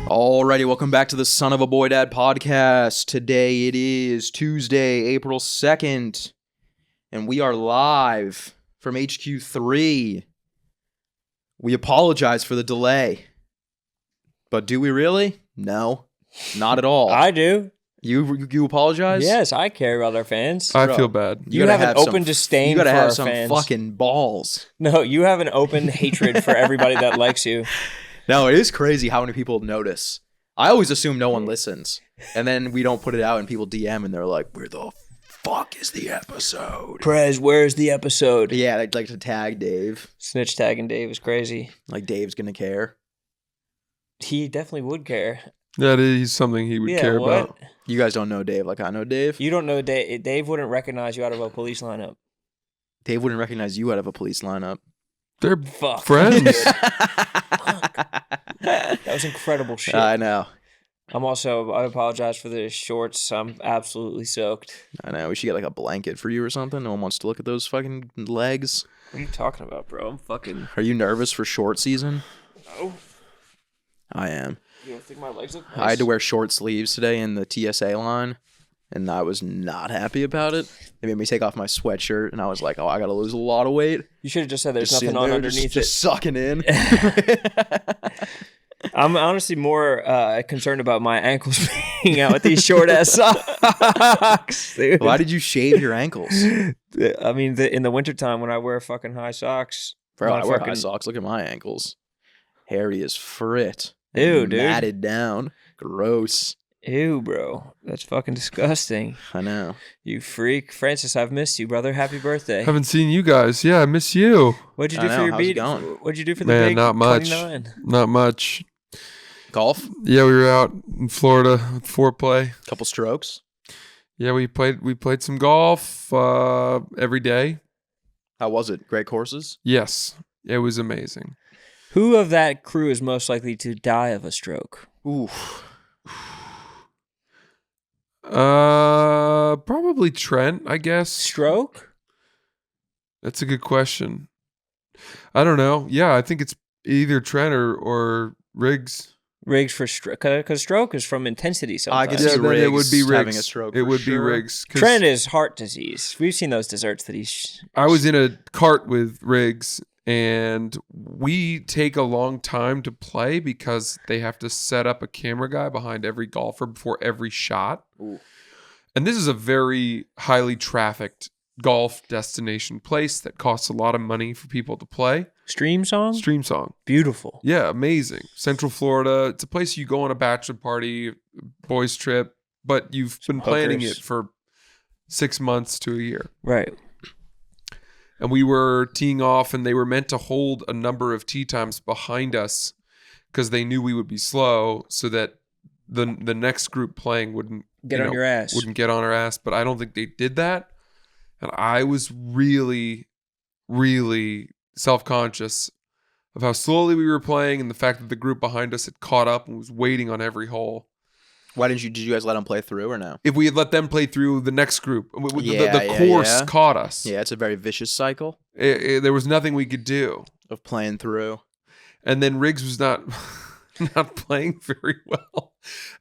Alrighty, welcome back to the Son of a Boy Dad podcast. Today it is Tuesday, April 2nd, and we are live from HQ3. We apologize for the delay, but do we really? No, not at all. I do. You apologize? Yes, I care about our fans. I feel bad. You have an open disdain for our fans. You gotta have some fucking balls. No, you have an open hatred for everybody that likes you. No, it is crazy how many people notice. I always assume no one listens. And then we don't put it out and people DM and they're like, where the fuck is the episode? Prez, where's the episode? Yeah, they'd like to tag Dave. Snitch tagging Dave is crazy. Like Dave's going to care. He definitely would care. That is something he would care about. You guys don't know Dave like I know Dave? You don't know Dave. Dave wouldn't recognize you out of a police lineup. Dave wouldn't recognize you out of a police lineup. They're friends. That was incredible shit. I know. I apologize for the shorts. I'm absolutely soaked. I know. We should get like a blanket for you or something. No one wants to look at those fucking legs. What are you talking about, bro? I'm fucking... Are you nervous for short season? No. I am. You don't think my legs look nice? I had to wear short sleeves today in the TSA line, and I was not happy about it. They made me take off my sweatshirt, and I was like, oh, I got to lose a lot of weight. You should have just said there's nothing on underneath just sucking in. I'm honestly more concerned about my ankles being out with these short-ass socks, dude. Why did you shave your ankles? I mean, in the wintertime when I wear fucking high socks. Bro, I wear high socks. Look at my ankles. Hairy as frit. Ew, dude. Matted down. Gross. Ew, bro. That's fucking disgusting. I know. You freak. Francis, I've missed you, brother. Happy birthday. Haven't seen you guys. Yeah, I miss you. What'd you do for your beat? What'd you do for the big not much. 29? Not much. Golf? Yeah, we were out in Florida with foreplay. Couple strokes? Yeah, we played some golf every day. How was it? Great courses? Yes, it was amazing. Who of that crew is most likely to die of a stroke? Oof. Probably Trent, I guess. Stroke? That's a good question. I don't know. Yeah, I think it's either Trent or Riggs. Riggs for stroke, because stroke is from intensity sometimes. I could see Riggs it would be Riggs. having a stroke. It would be Riggs. Trent is heart disease. We've seen those desserts that he's... I was in a cart with Riggs, and we take a long time to play because they have to set up a camera guy behind every golfer before every shot. Ooh. And this is a very highly trafficked golf destination place that costs a lot of money for people to play. Stream Song? Beautiful. Yeah, amazing. Central Florida. It's a place you go on a bachelor party, boys trip, but you've been planning it for 6 months to a year. Right. And we were teeing off, and they were meant to hold a number of tee times behind us because they knew we would be slow so that the next group playing wouldn't get on your ass. Wouldn't get on our ass. But I don't think they did that. And I was really, really self-conscious of how slowly we were playing and the fact that the group behind us had caught up and was waiting on every hole. Why did you guys let them play through or no? If we had let them play through, the next group, the course caught us. Yeah, it's a very vicious cycle. There was nothing we could do. Of playing through. And then Riggs was not playing very well.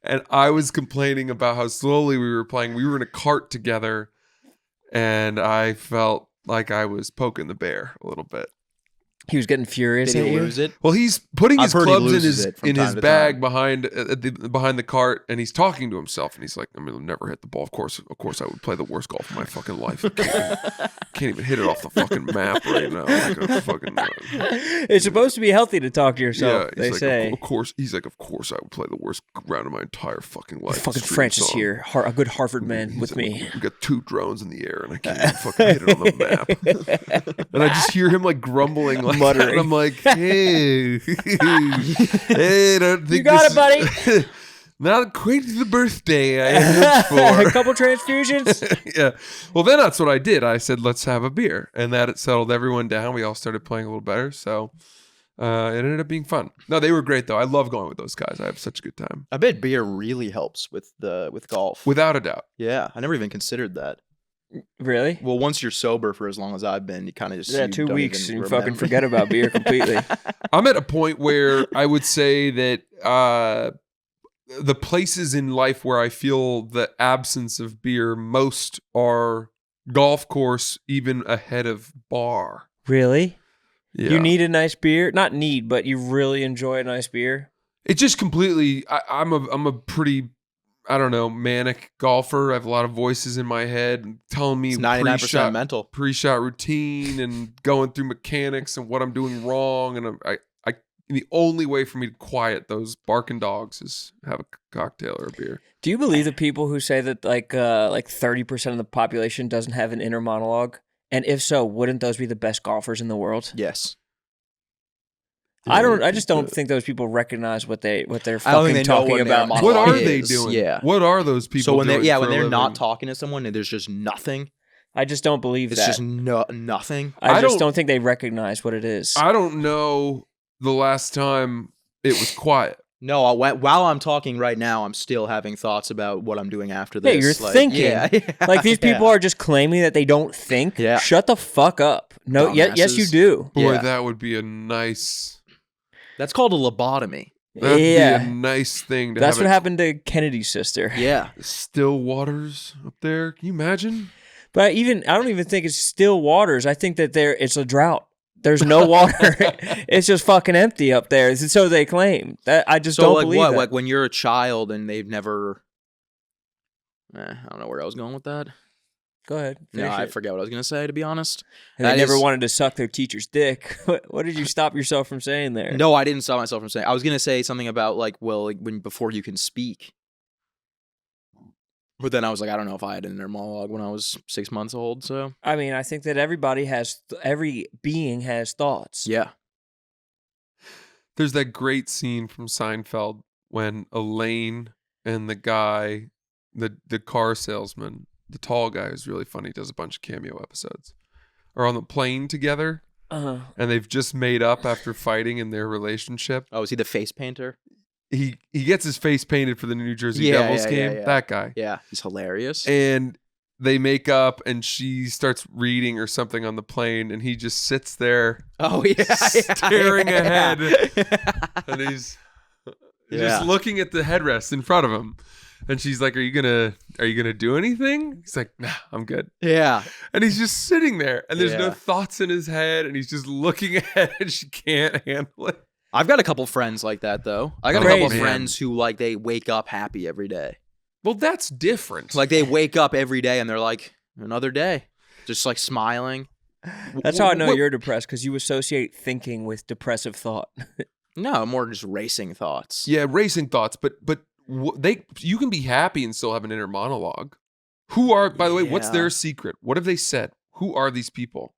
And I was complaining about how slowly we were playing. We were in a cart together, and I felt like I was poking the bear a little bit. He was getting furious. Did he lose it? Well, he's putting his clubs in his bag time. behind the cart, and he's talking to himself, and he's like, "I'm gonna never hit the ball. Of course, I would play the worst golf of my fucking life. Can't even hit it off the fucking map right now. It's supposed to be healthy to talk to yourself. Yeah, they say. Of course, he's like, of course, I would play the worst round of my entire fucking life. Fucking Francis here, a good Harvard man with me. We got 2 drones in the air, and I can't even fucking hit it on the map. And I just hear him like grumbling, like muttering. And I'm like, hey, don't think you got it, buddy. Not quite the birthday I had for. A couple transfusions. Yeah. Well, then that's what I did. I said, let's have a beer, and that it settled everyone down. We all started playing a little better, so it ended up being fun. No, they were great though. I love going with those guys. I have such a good time. I bet beer really helps with golf. Without a doubt. Yeah, I never even considered that. Really? Well, once you're sober for as long as I've been, you kind of just 2 weeks and you fucking forget about beer completely. I'm at a point where I would say that the places in life where I feel the absence of beer most are golf course, even ahead of bar. Really? Yeah. You need a nice beer? Not need, but you really enjoy a nice beer? It just completely. I'm a pretty, I don't know, manic golfer. I have a lot of voices in my head telling me It's 99% mental. pre-shot routine and going through mechanics and what I'm doing wrong. And the only way for me to quiet those barking dogs is have a cocktail or a beer. Do you believe the people who say that like 30% of the population doesn't have an inner monologue? And if so, wouldn't those be the best golfers in the world? Yes. I just don't think those people recognize what they're I don't think fucking they know talking what an inner about. monologue What are is. they doing? Yeah. What are those people So when doing they're for a not living? talking to someone and there's just nothing. I just don't believe It's that. just nothing. I just don't think they recognize what it is. I don't know the last time it was quiet. No, while I'm talking right now, I'm still having thoughts about what I'm doing after Yeah, this. you're thinking. Yeah, Like these people are just claiming that they don't think. Yeah. Shut the fuck up. No, yes, you Dumbasses. do. Boy, Yeah. that would be a nice. That's called a lobotomy. That'd be Yeah. a nice thing to That's have. what happened to Kennedy's sister. Yeah. Still waters up there. Can you imagine? But I don't even think it's still waters. I think that it's a drought. There's no water. It's just fucking empty up there. So they claim. That I just don't believe that. Like when you're a child and they've never. I don't know where I was going with that. Go ahead. No, finish I it. forget what I was going to say, to be honest. And they That never is- wanted to suck their teacher's dick. What did you stop yourself from saying there? No, I didn't stop myself from saying. I was going to say something about before you can speak. But then I was like, I don't know if I had an inner monologue when I was 6 months old. So I mean, I think that every being has thoughts. yeah, There's that great scene from Seinfeld when Elaine and the guy, the car salesman, the tall guy who's really funny, does a bunch of cameo episodes, are on the plane together, Uh-huh. and they've just made up after fighting in their relationship. oh, is he the face painter? He gets his face painted for the New Jersey Yeah, Devils yeah, game. yeah. That guy. Yeah, he's hilarious. And they make up, and she starts reading or something on the plane, and he just sits there Oh yeah, staring yeah. ahead. And he's Yeah. just looking at the headrest in front of him. And she's like, Are you gonna do anything? He's like, Nah, I'm good. Yeah, And he's just sitting there, and there's no Yeah. thoughts in his head, and he's just looking ahead, and she can't handle it. I've got a couple friends like that though. I got a Crazy. couple Man. friends who they wake up happy every day. Well, that's different. Like they wake up every day and they're like, another day, just like smiling. That's how I know What- you're depressed, because you associate thinking with depressive thought. No, more just racing thoughts. Yeah, racing thoughts, but you can be happy and still have an inner monologue. Who are, by the way, what's Yeah. their secret? What have they said? Who are these people?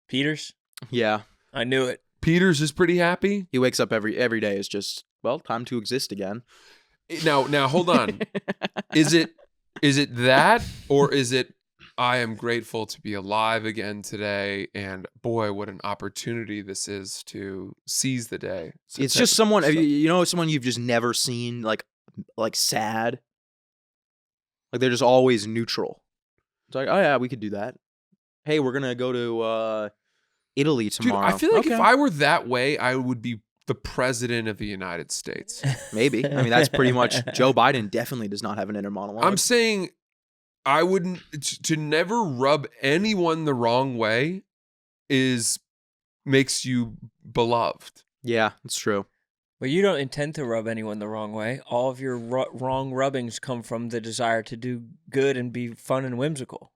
Peters? Yeah. I knew it. Peters is pretty happy. He wakes up every day is just, well, time to exist again. Now hold on. Is it that, or is it I am grateful to be alive again today, and boy, what an opportunity this is to seize the day. It's just someone, someone you've just never seen like sad. Like they're just always neutral. It's like, oh yeah, we could do that. Hey, we're gonna go to Italy Dude, tomorrow. I feel like if Okay. I were that way, I would be the president of the United States. Maybe. I mean, that's pretty much Joe Biden definitely does not have an inner monologue. I'm saying I wouldn't to never rub anyone the wrong way makes you beloved. Yeah, it's true. Well, you don't intend to rub anyone the wrong way. All of your wrong rubbings come from the desire to do good and be fun and whimsical.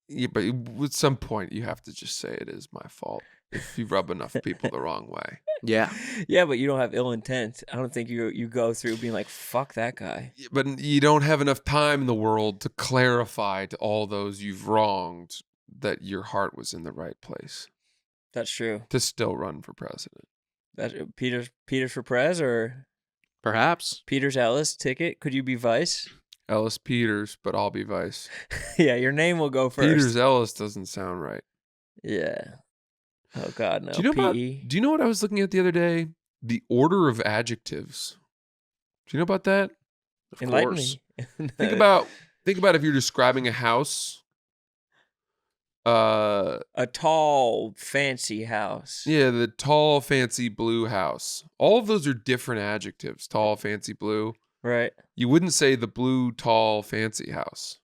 Yeah, but at some point you have to just say it is my fault if you rub enough people the wrong way. Yeah. Yeah, but you don't have ill intent. I don't think you go through being like, fuck that guy. But you don't have enough time in the world to clarify to all those you've wronged that your heart was in the right place That's true. to still run for president. That Peters for Prez or Perhaps. Peters Ellis ticket? Could you be vice? Ellis Peters, but I'll be vice. Yeah, your name will go first. Peters Ellis doesn't sound right. Yeah. Oh God, no. Do you know PE. Do you know what I was looking at the other day? The order of adjectives. Do you know about that? Of Enlighten course. me. Think about if you're describing a house. A tall, fancy house. Yeah, the tall, fancy blue house. All of those are different adjectives. Tall, fancy, blue. Right. You wouldn't say the blue, tall, fancy house.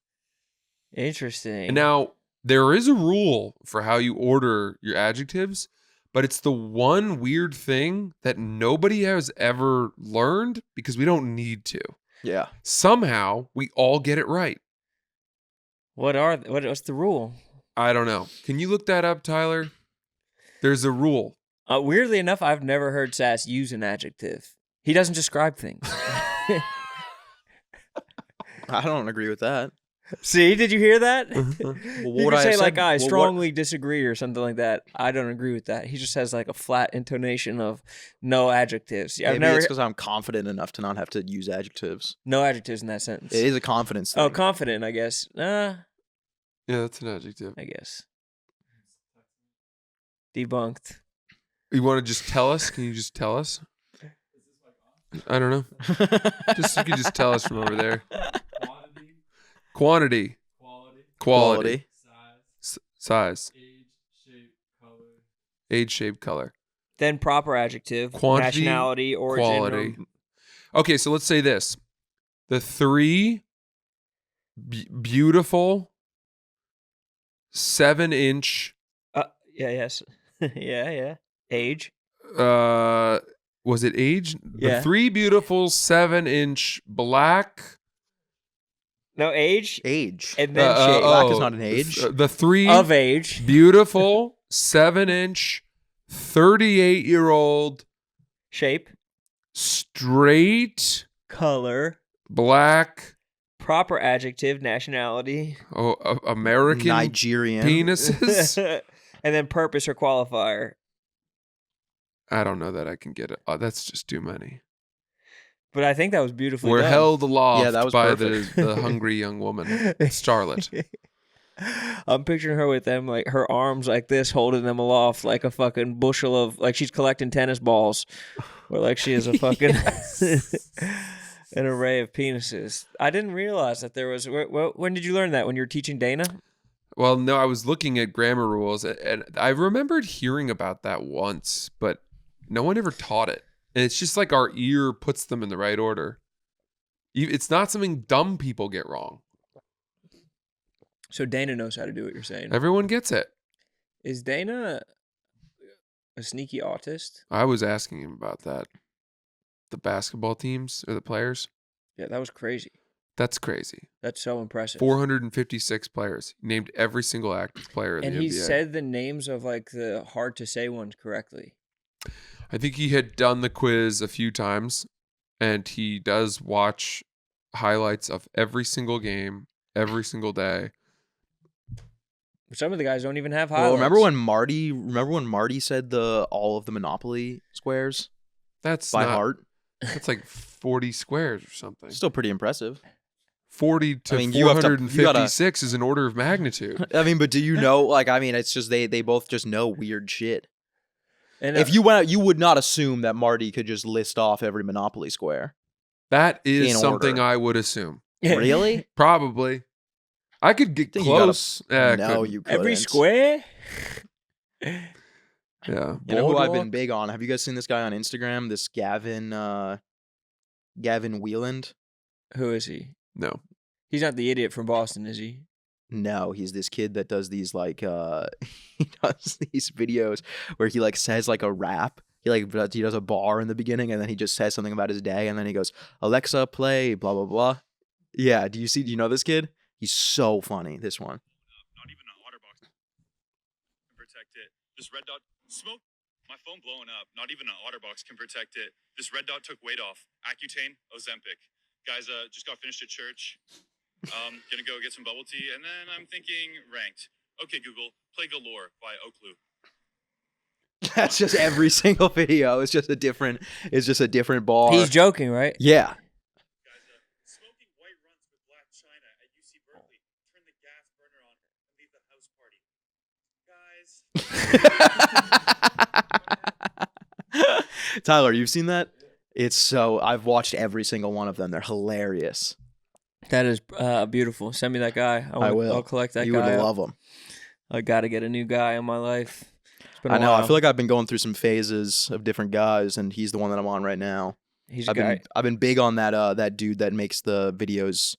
Interesting. And now, there is a rule for how you order your adjectives, but it's the one weird thing that nobody has ever learned because we don't need to. Yeah. Somehow, we all get it right. What's the rule? I don't know. Can you look that up, Tyler? There's a rule. Weirdly enough, I've never heard Sass use an adjective. He doesn't describe things. I don't agree with that. See, did you hear that? Well, You what would could I have say like said? I Well, strongly disagree or something like that. I don't agree with that. He just has like a flat intonation of no adjectives. Yeah, I've Maybe never it's because I'm confident enough to not have to use adjectives. no adjectives in that sentence. It is a confidence thing. Oh, confident, I guess. Yeah, that's an adjective. I guess. Debunked. You want to just tell us? Can you just tell us? I don't know. You can just tell us from over there. Quantity. Quality. Size. Age, shape, color. Then proper adjective. Quantity, nationality, origin. quality. Okay, so let's say this. The 3 beautiful 7-inch Yes. yeah. Age. was it age? Yeah. The 3 beautiful 7-inch black No, age. Age. And then shape. Black is not an age. The 3 Of age. beautiful 7-inch 38-year-old Shape. straight Color. black Proper adjective. Nationality. American Nigerian. penises. And then purpose or qualifier. I don't know that I can get it. Oh, that's just too many. But I think that was beautifully We're done. held aloft Yeah, that was by perfect. the hungry young woman, Starlet. I'm picturing her with them, like her arms like this, holding them aloft like a fucking bushel of, like she's collecting tennis balls, or like she is a fucking an array of penises. I didn't realize that there was. When did you learn that? When you were teaching Dana? Well, no, I was looking at grammar rules, and I remembered hearing about that once, but no one ever taught it. And it's just like our ear puts them in the right order. It's not something dumb people get wrong. So Dana knows how to do what you're saying. Everyone gets it. Is Dana a sneaky autist? I was asking him about that. The basketball teams or the players. Yeah, that was crazy. That's crazy. That's so impressive. 456 players. He named every single active player in And the he NBA. said the names of like the hard to say ones correctly. I think he had done the quiz a few times, and he does watch highlights of every single game, every single day. Some of the guys don't even have highlights. Well, remember when Marty said all of the Monopoly squares That's by not, heart? That's like 40 squares or something. Still pretty impressive. 40 to I mean, you have to- 456 is an order of magnitude. I mean, but do you know? Like, I mean, it's just they both just know weird shit. And If you went out, you would not assume that Marty could just list off every Monopoly square. That is In something order. I would assume. Really? Probably. I could get Think you gotta- close. Yeah, I No, couldn't. you couldn't. every square? Yeah. You know who I've Boardwalk? been big on? Have you guys seen this guy on Instagram? This Gavin Wheeland? Who is he? No. He's not the idiot from Boston, is he? No, he's this kid that does these like he does these videos where he like says like a rap. He does a bar in the beginning and then he just says something about his day and then he goes, "Alexa, play blah blah blah." Yeah, do you know this kid? He's so funny. This one. Not even an OtterBox can protect it. This red dot smoke. My phone blowing up. Not even an OtterBox can protect it. This red dot took weight off. Accutane, Ozempic. Guys, just got finished at church. Gonna go get some bubble tea, and then I'm thinking ranked. Okay, Google, play Galore by Oaklu. That's just every single video. It's just a different bar. He's joking, right? Yeah. Guys, smoking white runs with Black China at UC Berkeley. Turn the gas burner on and leave the house party. Guys. Tyler, you've seen that? I've watched every single one of them. They're hilarious. That is beautiful. Send me that guy. I will. I'll collect that You guy. would up. love them. I got to get a new guy in my life. It's been a I know. I while. feel like I've been going through some phases of different guys, and he's the one that I'm on right now. He's a guy. I've been big on that dude that makes the videos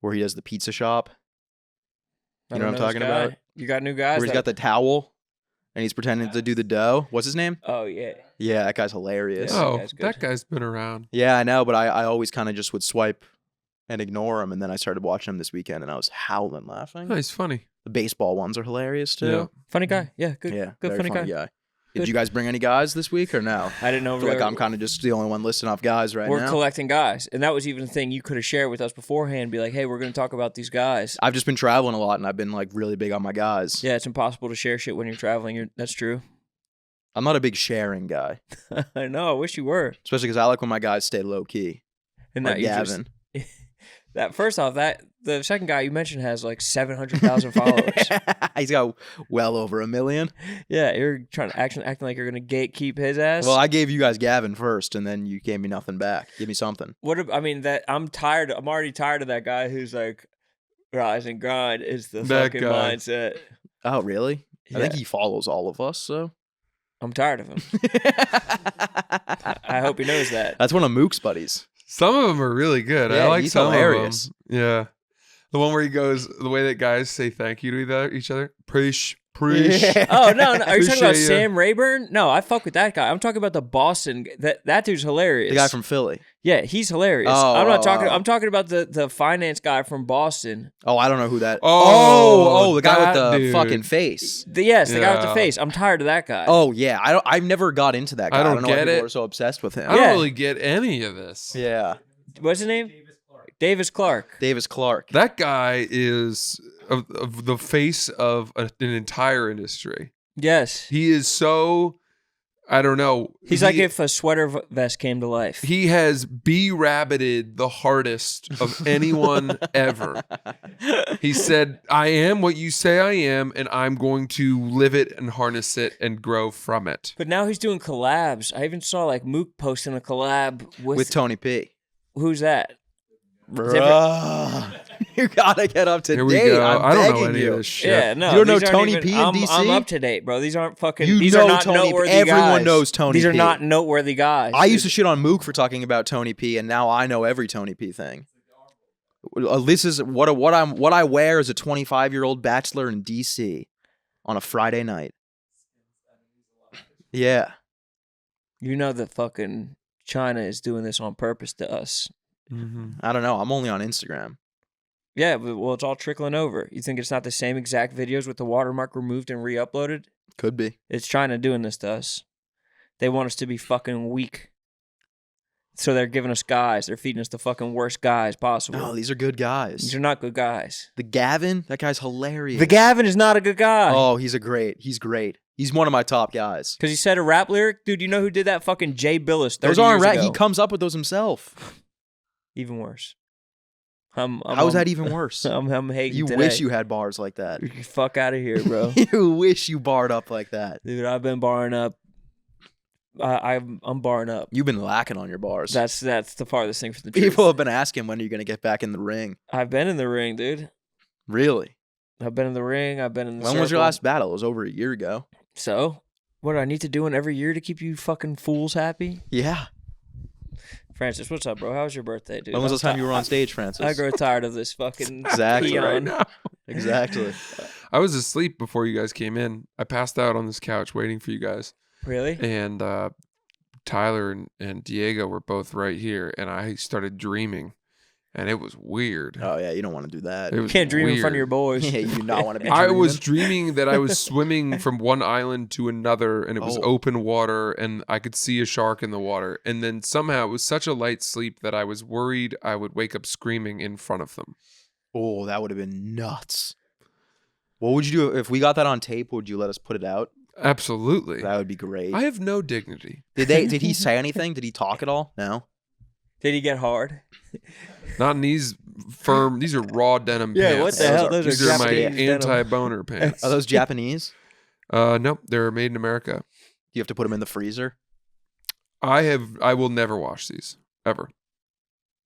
where he does the pizza shop. You know what I'm talking about? You got new guys. Where he's got the towel and he's pretending to do the dough. What's his name? Oh yeah. Yeah, that guy's hilarious. Yeah. Oh, guy's good. that guy's been around. Yeah, I know, but I always kind of just would swipe and ignore him, and then I started watching him this weekend, and I was howling laughing. Oh, he's funny. The baseball ones are hilarious too. Yeah. Funny guy. Yeah, good. Yeah, good very funny guy. Did Good. you guys bring any guys this week or no? I didn't know. I feel like I'm kind of just the only one listing off guys right We're now. collecting guys, and that was even a thing you could have shared with us beforehand. Be like, hey, we're going to talk about these guys. I've just been traveling a lot, and I've been like really big on my guys. Yeah, it's impossible to share shit when you're traveling. That's true. I'm not a big sharing guy, I know. I wish you were. especially because I like when my guys stay low key. And Like that you just- Gavin. that first off, the second guy you mentioned has like 700,000 followers. He's got well over 1 million. Yeah, you're trying to acting like you're gonna gatekeep his ass. Well, I gave you guys Gavin first, and then you gave me nothing back. Give me something. I mean that I'm tired. I'm already tired of that guy who's like rise and grind is the That fucking guy. mindset. Oh, really? I think Yeah. he follows all of us, so. I'm tired of him. I hope he knows that. That's one of Mook's buddies. Some of them are really good. I Yeah, like he's some hilarious. of them. Yeah. The one where he goes, the way that guys say thank you to each other. Preach. Oh no! Are you talking about Appreciate ya. Sam Rayburn? No, I fuck with that guy. I'm talking about the Boston. That dude's hilarious. The guy from Philly. Yeah, he's hilarious. Oh, I'm not talking. oh. I'm talking about the finance guy from Boston. Oh, I don't know who that. Oh, the guy with that the dude. fucking face. The guy with the Yeah. face. I'm tired of that guy. Oh yeah, I've never got into that guy. I don't know why get people it. are so obsessed with him. I don't Yeah. really get any of this. Yeah, What's his name? Davis Clark. Davis Clark. That guy is of the face of an entire industry. Yes. He is so, I don't know. He's like if a sweater vest came to life. He has B-rabbited the hardest of anyone ever. He said, I am what you say I am, and I'm going to live it and harness it and grow from it. But now he's doing collabs. I even saw like Mook posting a collab with Tony P. Who's that? Bruh. You gotta get up to Here we date. go. I'm I don't know begging any you. of this shit. Yeah, no. You don't know these aren't Tony even- P in I'm DC? up to date, bro. These aren't fucking. You these know are not Tony P. noteworthy Everyone guys. knows Tony These are P. not noteworthy guys. I used to shit on Mook for talking about Tony P, and now I know every Tony P thing. This is what I wear as a 25-year-old bachelor in DC on a Friday night. Yeah. You know that fucking China is doing this on purpose to us. Mm-hmm. I don't know. I'm only on Instagram. Yeah, but, well, it's all trickling over. You think it's not the same exact videos with the watermark removed and re-uploaded? Could be. It's China doing this to us. They want us to be fucking weak. So they're giving us guys. They're feeding us the fucking worst guys possible. No, these are good guys. These are not good guys. The Gavin, that guy's hilarious. The Gavin is not a good guy. Oh, he's great. He's one of my top guys. Because he said a rap lyric? Dude, you know who did that? Fucking Jay Billis 30 Those aren't years rap. ago. He comes up with those himself. Even worse. How is that even worse? I'm hating You today. wish you had bars like that. Fuck out of here, bro. You wish you barred up like that. Dude, I've been barring up. I'm barring up. You've been lacking on your bars. That's the farthest thing from the truth. People have been asking when are you going to get back in the ring. I've been in the ring, dude. Really? I've been in the ring. I've been in the When was your circle. last battle? It was over a year ago. So, what do I need to do in every year to keep you fucking fools happy? Yeah. Francis, what's up, bro? How was your birthday, dude? When was the I'm time you were on stage, Francis? I grow tired of this fucking Exactly. peon. Right now. Exactly. I was asleep before you guys came in. I passed out on this couch waiting for you guys. Really? And Tyler and Diego were both right here. And I started dreaming. And it was weird. Oh, yeah. You don't want to do that. It You was can't dream in front of weird. your boys. Yeah, you do not want to be I was dreaming. dreaming that I was swimming from one island to another, and it was Oh. open water, and I could see a shark in the water. And then somehow it was such a light sleep that I was worried I would wake up screaming in front of them. Oh, that would have been nuts. What would you do if we got that on tape? Would you let us put it out? Absolutely. That would be great. I have no dignity. Did he say anything? Did he talk at all? No. Did he get hard? Not in these firm. These are raw denim Yeah, pants. what the Those hell? are- Those These are are my Japanese denim. anti-boner pants. Are those Japanese? No, they're made in America. You have to put them in the freezer. I will never wash these ever.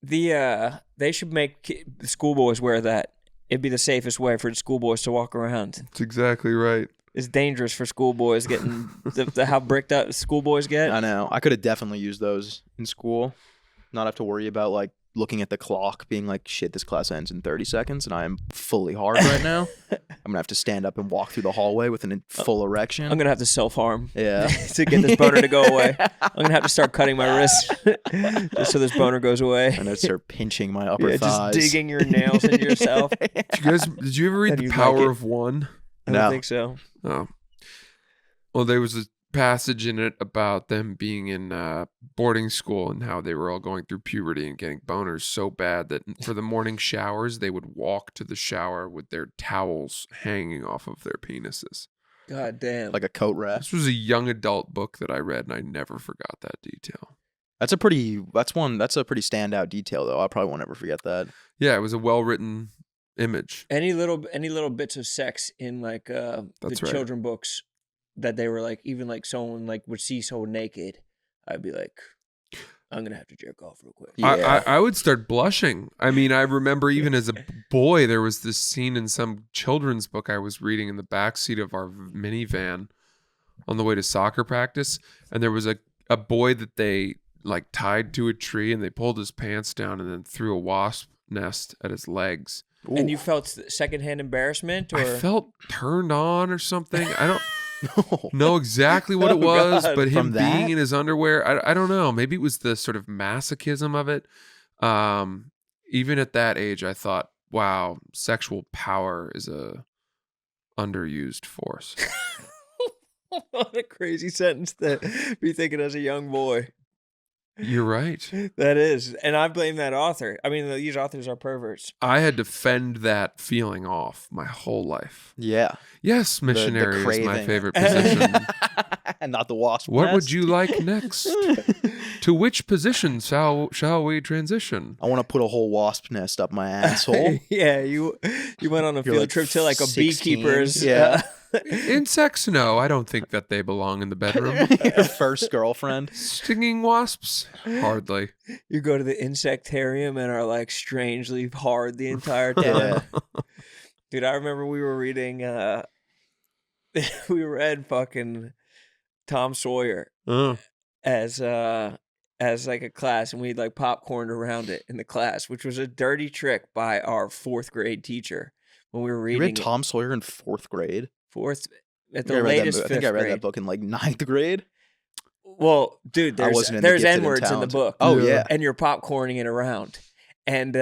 They should make schoolboys wear that. It'd be the safest way for the schoolboys to walk around. That's exactly right. It's dangerous for schoolboys getting how bricked up schoolboys get. I know. I could have definitely used those in school. Not have to worry about like looking at the clock, being like, shit, this class ends in 30 seconds, and I am fully hard right now. I'm gonna have to stand up and walk through the hallway with a full erection. I'm gonna have to self-harm. Yeah. To get this boner to go away. I'm gonna have to start cutting my wrists just so this boner goes away. And I'd start pinching my upper Just thighs. digging your nails into yourself. Did you ever read And The you Power like it. of One? I No. don't think so. Oh. Well, there was a passage in it about them being in boarding school and how they were all going through puberty and getting boners so bad that for the morning showers, they would walk to the shower with their towels hanging off of their penises. God damn. Like a coat rack. This was a young adult book that I read, and I never forgot that detail. That's a pretty standout detail though. I probably won't ever forget that. Yeah, it was a well-written image. Any little bits of sex in like the That's right. children books that they were like, even like someone like would see someone naked, I'd be like, I'm gonna have to jerk off real quick. Yeah. I would start blushing. I mean, I remember even as a boy, there was this scene in some children's book I was reading in the backseat of our minivan on the way to soccer practice, and there was a boy that they like tied to a tree, and they pulled his pants down and then threw a wasp nest at his legs. And you felt secondhand embarrassment, or I felt turned on or something. I don't No. know exactly what it Oh, was, God. but him From that? being in his underwear, I don't know. Maybe it was the sort of masochism of it. Even at that age, I thought, wow, sexual power is a underused force. what a crazy sentence to be thinking as a young boy. You're right. That is, and I blame that author. I mean, these authors are perverts. I had to fend that feeling off my whole life. Yeah. Yes, missionary is my craving. favorite position. And not the wasp. What would nest. you like next? To which position shall we transition? I want to put a whole wasp nest up my asshole. Yeah, you went on a You're field like trip to like a 16. beekeeper's. Yeah. Insects? No, I don't think that they belong in the bedroom. Your first girlfriend. Stinging wasps? Hardly. You go to the insectarium and are like strangely hard the entire time. Yeah. Dude, I remember we were reading we read fucking Tom Sawyer as like a class, and we'd like popcorned around it in the class, which was a dirty trick by our 4th grade teacher when we were You reading read Tom Sawyer in 4th grade? at I the latest think 5th I read grade. that book in like 9th grade. Well, dude, I wasn't in the there's gifted and N-words in the talented. book. Oh, yeah. And you're popcorning it around. And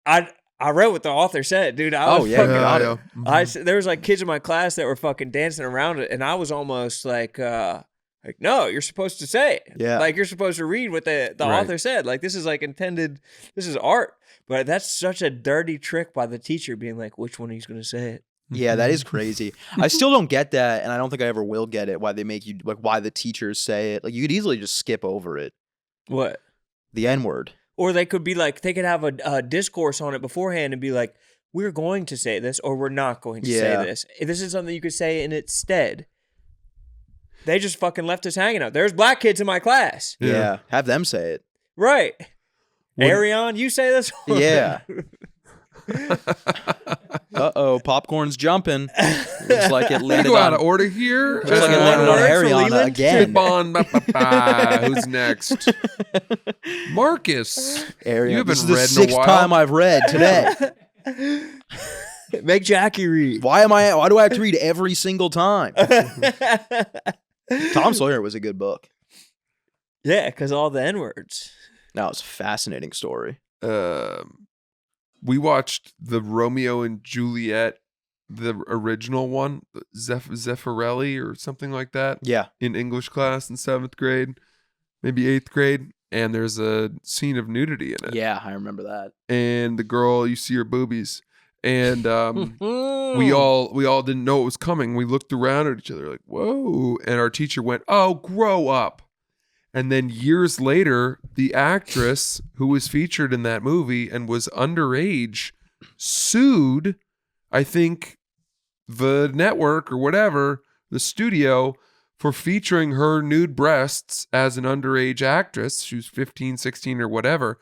I read what the author said, dude. I was yeah, fucking, got it. Mhm. there was like kids in my class that were fucking dancing around it, and I was almost like no, you're supposed to say it. Yeah. Like you're supposed to read what the Right. author said. Like this is like intended. This is art. But that's such a dirty trick by the teacher, being like, which one he's gonna say it. Yeah, that is crazy. I still don't get that, and I don't think I ever will get it. Why they make you like why the teachers say it? Like you could easily just skip over it. What? The N word. Or they could be like, they could have a discourse on it beforehand and be like, we're going to say this or we're not going to say Yeah. this. This is something you could say in its stead. They just fucking left us hanging out. There's black kids in my class. Yeah. Have them say it. Right. When- Arion, you say this one? Yeah. Uh-oh, popcorn's jumping. Looks like it We landed go out on of order here. looks like it landed on Words for Ariana Leland? again. Tip on. Ba-ba-ba. Who's next? Marcus. Ariana. You haven't This is the read in a 6th while. time I've read today. Make Jackie read. Why do I have to read every single time? Tom Sawyer was a good book. Yeah, because all the N-words. That was a fascinating story. We watched the Romeo and Juliet, the original one, Zeffirelli or something like that, Yeah. in English class in 7th grade, maybe 8th grade. And there's a scene of nudity in it. Yeah, I remember that. And the girl, you see her boobies. And we all didn't know it was coming. We looked around at each other like, whoa. And our teacher went, oh, grow up. And then years later, the actress who was featured in that movie and was underage sued, I think, the network or whatever, the studio, for featuring her nude breasts as an underage actress. She was 15, 16 or whatever.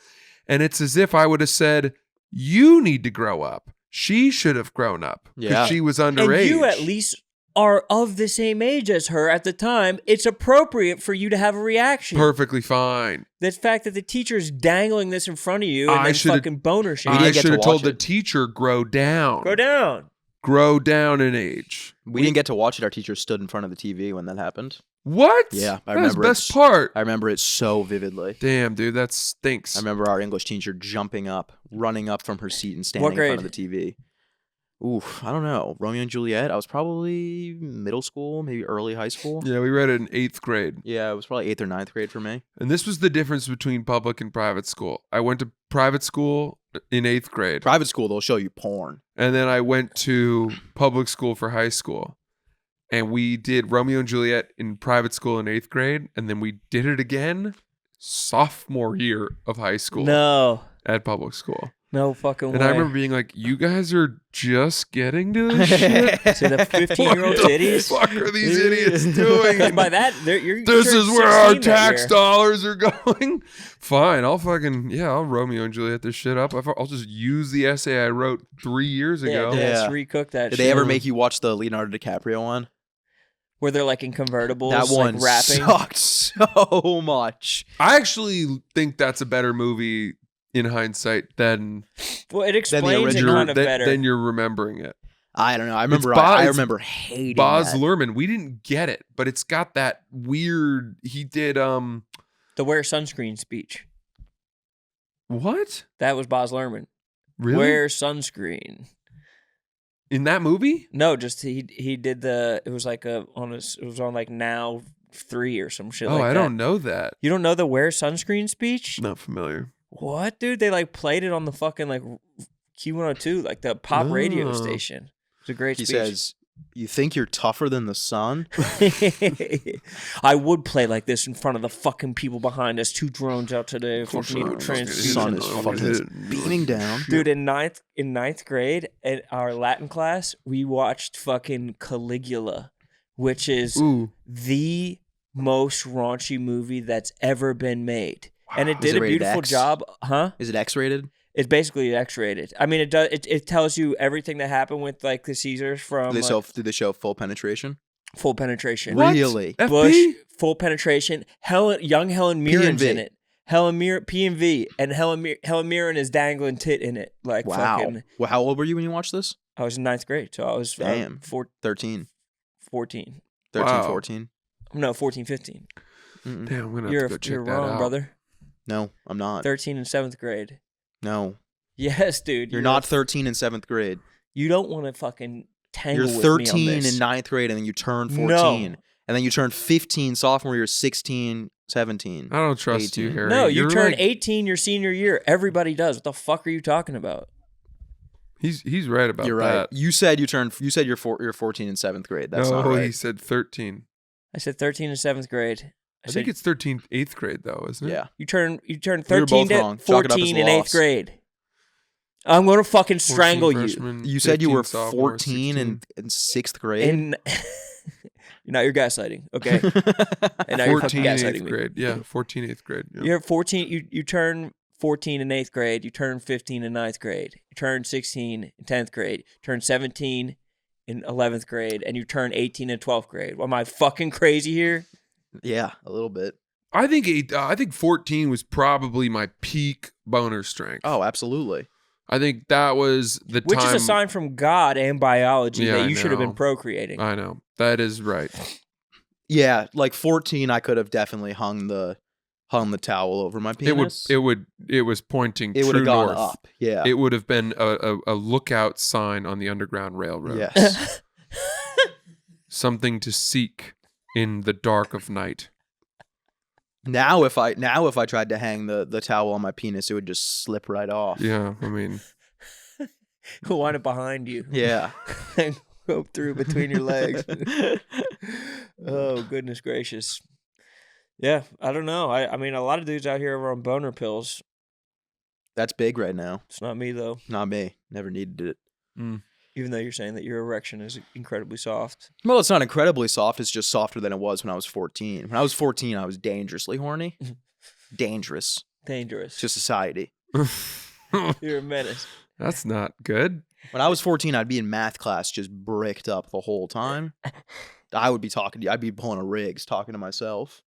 And it's as if I would have said, you need to grow up. She should have grown up because Yeah. she was underage. And you at least are of the same age as her at the time. It's appropriate for you to have a reaction. Perfectly fine. The fact that the teacher's dangling this in front of you and I then should've- fucking boner shit. didn't I get should to have told watch the it. teacher, grow down. Go down. Grow down in age. We didn't get to watch it. Our teacher stood in front of the TV when that happened. What? Yeah, I That's remember the it. best part. I remember it so vividly. Damn, dude, that stinks. I remember our English teacher jumping up, running up from her seat and standing in front of the TV. Oof, I don't know. Romeo and Juliet, I was probably middle school, maybe early high school. Yeah, we read it in 8th grade. Yeah, it was probably 8th or 9th grade for me. And this was the difference between public and private school. I went to private school in 8th grade. Private school, they'll show you porn. And then I went to public school for high school. And we did Romeo and Juliet in private school in 8th grade. And then we did it again sophomore year of high school No. at public school. No fucking way. And I remember being like, you guys are just getting to this shit? To the 15-year-old What the titties. fuck are these idiots doing? Because by that, you're This turned is where our 16 that tax year. dollars are going. Fine, I'll Romeo and Juliet this shit up. I'll just use the essay I wrote 3 years ago. Yeah, Yeah. recook that Did shit. they ever make you watch the Leonardo DiCaprio one? Where they're like in convertibles, That one like rapping. sucked so much. I actually think that's a better movie in hindsight than Well, it explains it original- kind of better. than you're remembering it. I don't know. I remember. Boz- I it's remember hating Boz that. Luhrmann, we didn't get it, but it's got that weird. He did The wear sunscreen speech. what? That was Boz Luhrmann. Really? Wear sunscreen. In that movie? No, just he did the. It was like it was on like Now 3 or some shit. Oh, like I that. don't know that. You don't know the wear sunscreen speech? Not familiar. What, dude? They like played it on the fucking like Q102, like the pop radio Oh. station. It's a great He speech. says, "You think you're tougher than the sun?" I would play like this in front of the fucking people behind us. 2 drones out today. Fucking need a The transfusion. sun is fucking beaming down. Dude, in ninth grade, in our Latin class, we watched fucking Caligula, which is Ooh. the most raunchy movie that's ever been made. And it Is did it a rated beautiful X? job, huh? Is it X-rated? It's basically X-rated. I mean, it does. It tells you everything that happened with like the Caesars from Did they show full penetration? full penetration. What? Really? FP? Bush, full penetration. Young Helen Mirren's P&V. in it. Helen Mirren, P&V, and Helen Mirren is dangling tit in it. Like Wow. fucking. Well, how old were you when you watched this? I was in 9th grade, so I was Damn. 13, 13, Wow. 14? no, 14, 15. Mm-mm. Damn, I'm gonna have You're to go check you're that wrong, out. brother. No, I'm not. 13 and 7th grade. No. Yes, dude. You're not 13 in 7th grade. You don't want to fucking tangle You're with me on 13 this. in 9th grade, and then you turn 14. No. And then you turn 15 sophomore year, 16, 17. I don't trust 18. you, Harry. No, you You're turn like- 18 your senior year. Everybody does. What the fuck are you talking about? He's right about You're right. that. You said you're 14 in 7th grade. That's no, not right. he said 13. I said 13 and 7th grade. I think it's 13th, 8th grade though, isn't it? Yeah. You turn We were 13 both to wrong. Chalk it up as 14 in 8th loss. grade. I'm going to fucking 14 strangle you. freshman, You said you were 15 sophomore, 14 in 6th grade. In now you're gaslighting. Okay. And now you're 14 fucking in 8th gaslighting me. grade. Yeah, 14 8th grade. Yeah. You're 14. You turn 14 in 8th grade. You turn 15 in 9th grade. You turn 16 in 10th grade. You turn 17 in 11th grade. And you turn 18 in 12th grade. Am I fucking crazy here? Yeah, a little bit. I think 14 was probably my peak boner strength. Oh, absolutely. I think that was the Which time. is a sign from God and biology Yeah, that I you should have been know. procreating. I know that is right. Yeah, like 14, I could have definitely hung the towel over my penis. It was pointing. It would have true gone north. up. Yeah. It would have been a lookout sign on the Underground Railroad. Yes. Something to seek in the dark of night. Now if I tried to hang the towel on my penis, it would just slip right off. Yeah, I mean, Who want it behind you? Yeah. And go through between your legs. Oh, goodness gracious. Yeah, I don't know. I mean, a lot of dudes out here are on boner pills. That's big right now. It's not me, though. Not me. Never needed it. Even though you're saying that your erection is incredibly soft. Well, it's not incredibly soft. It's just softer than it was when I was 14. When I was 14, I was dangerously horny. Dangerous Dangerous. to society. You're a menace. that's not good. When I was 14, I'd be in math class just bricked up the whole time. I would be talking to you. I'd be pulling a Riggs, talking to myself.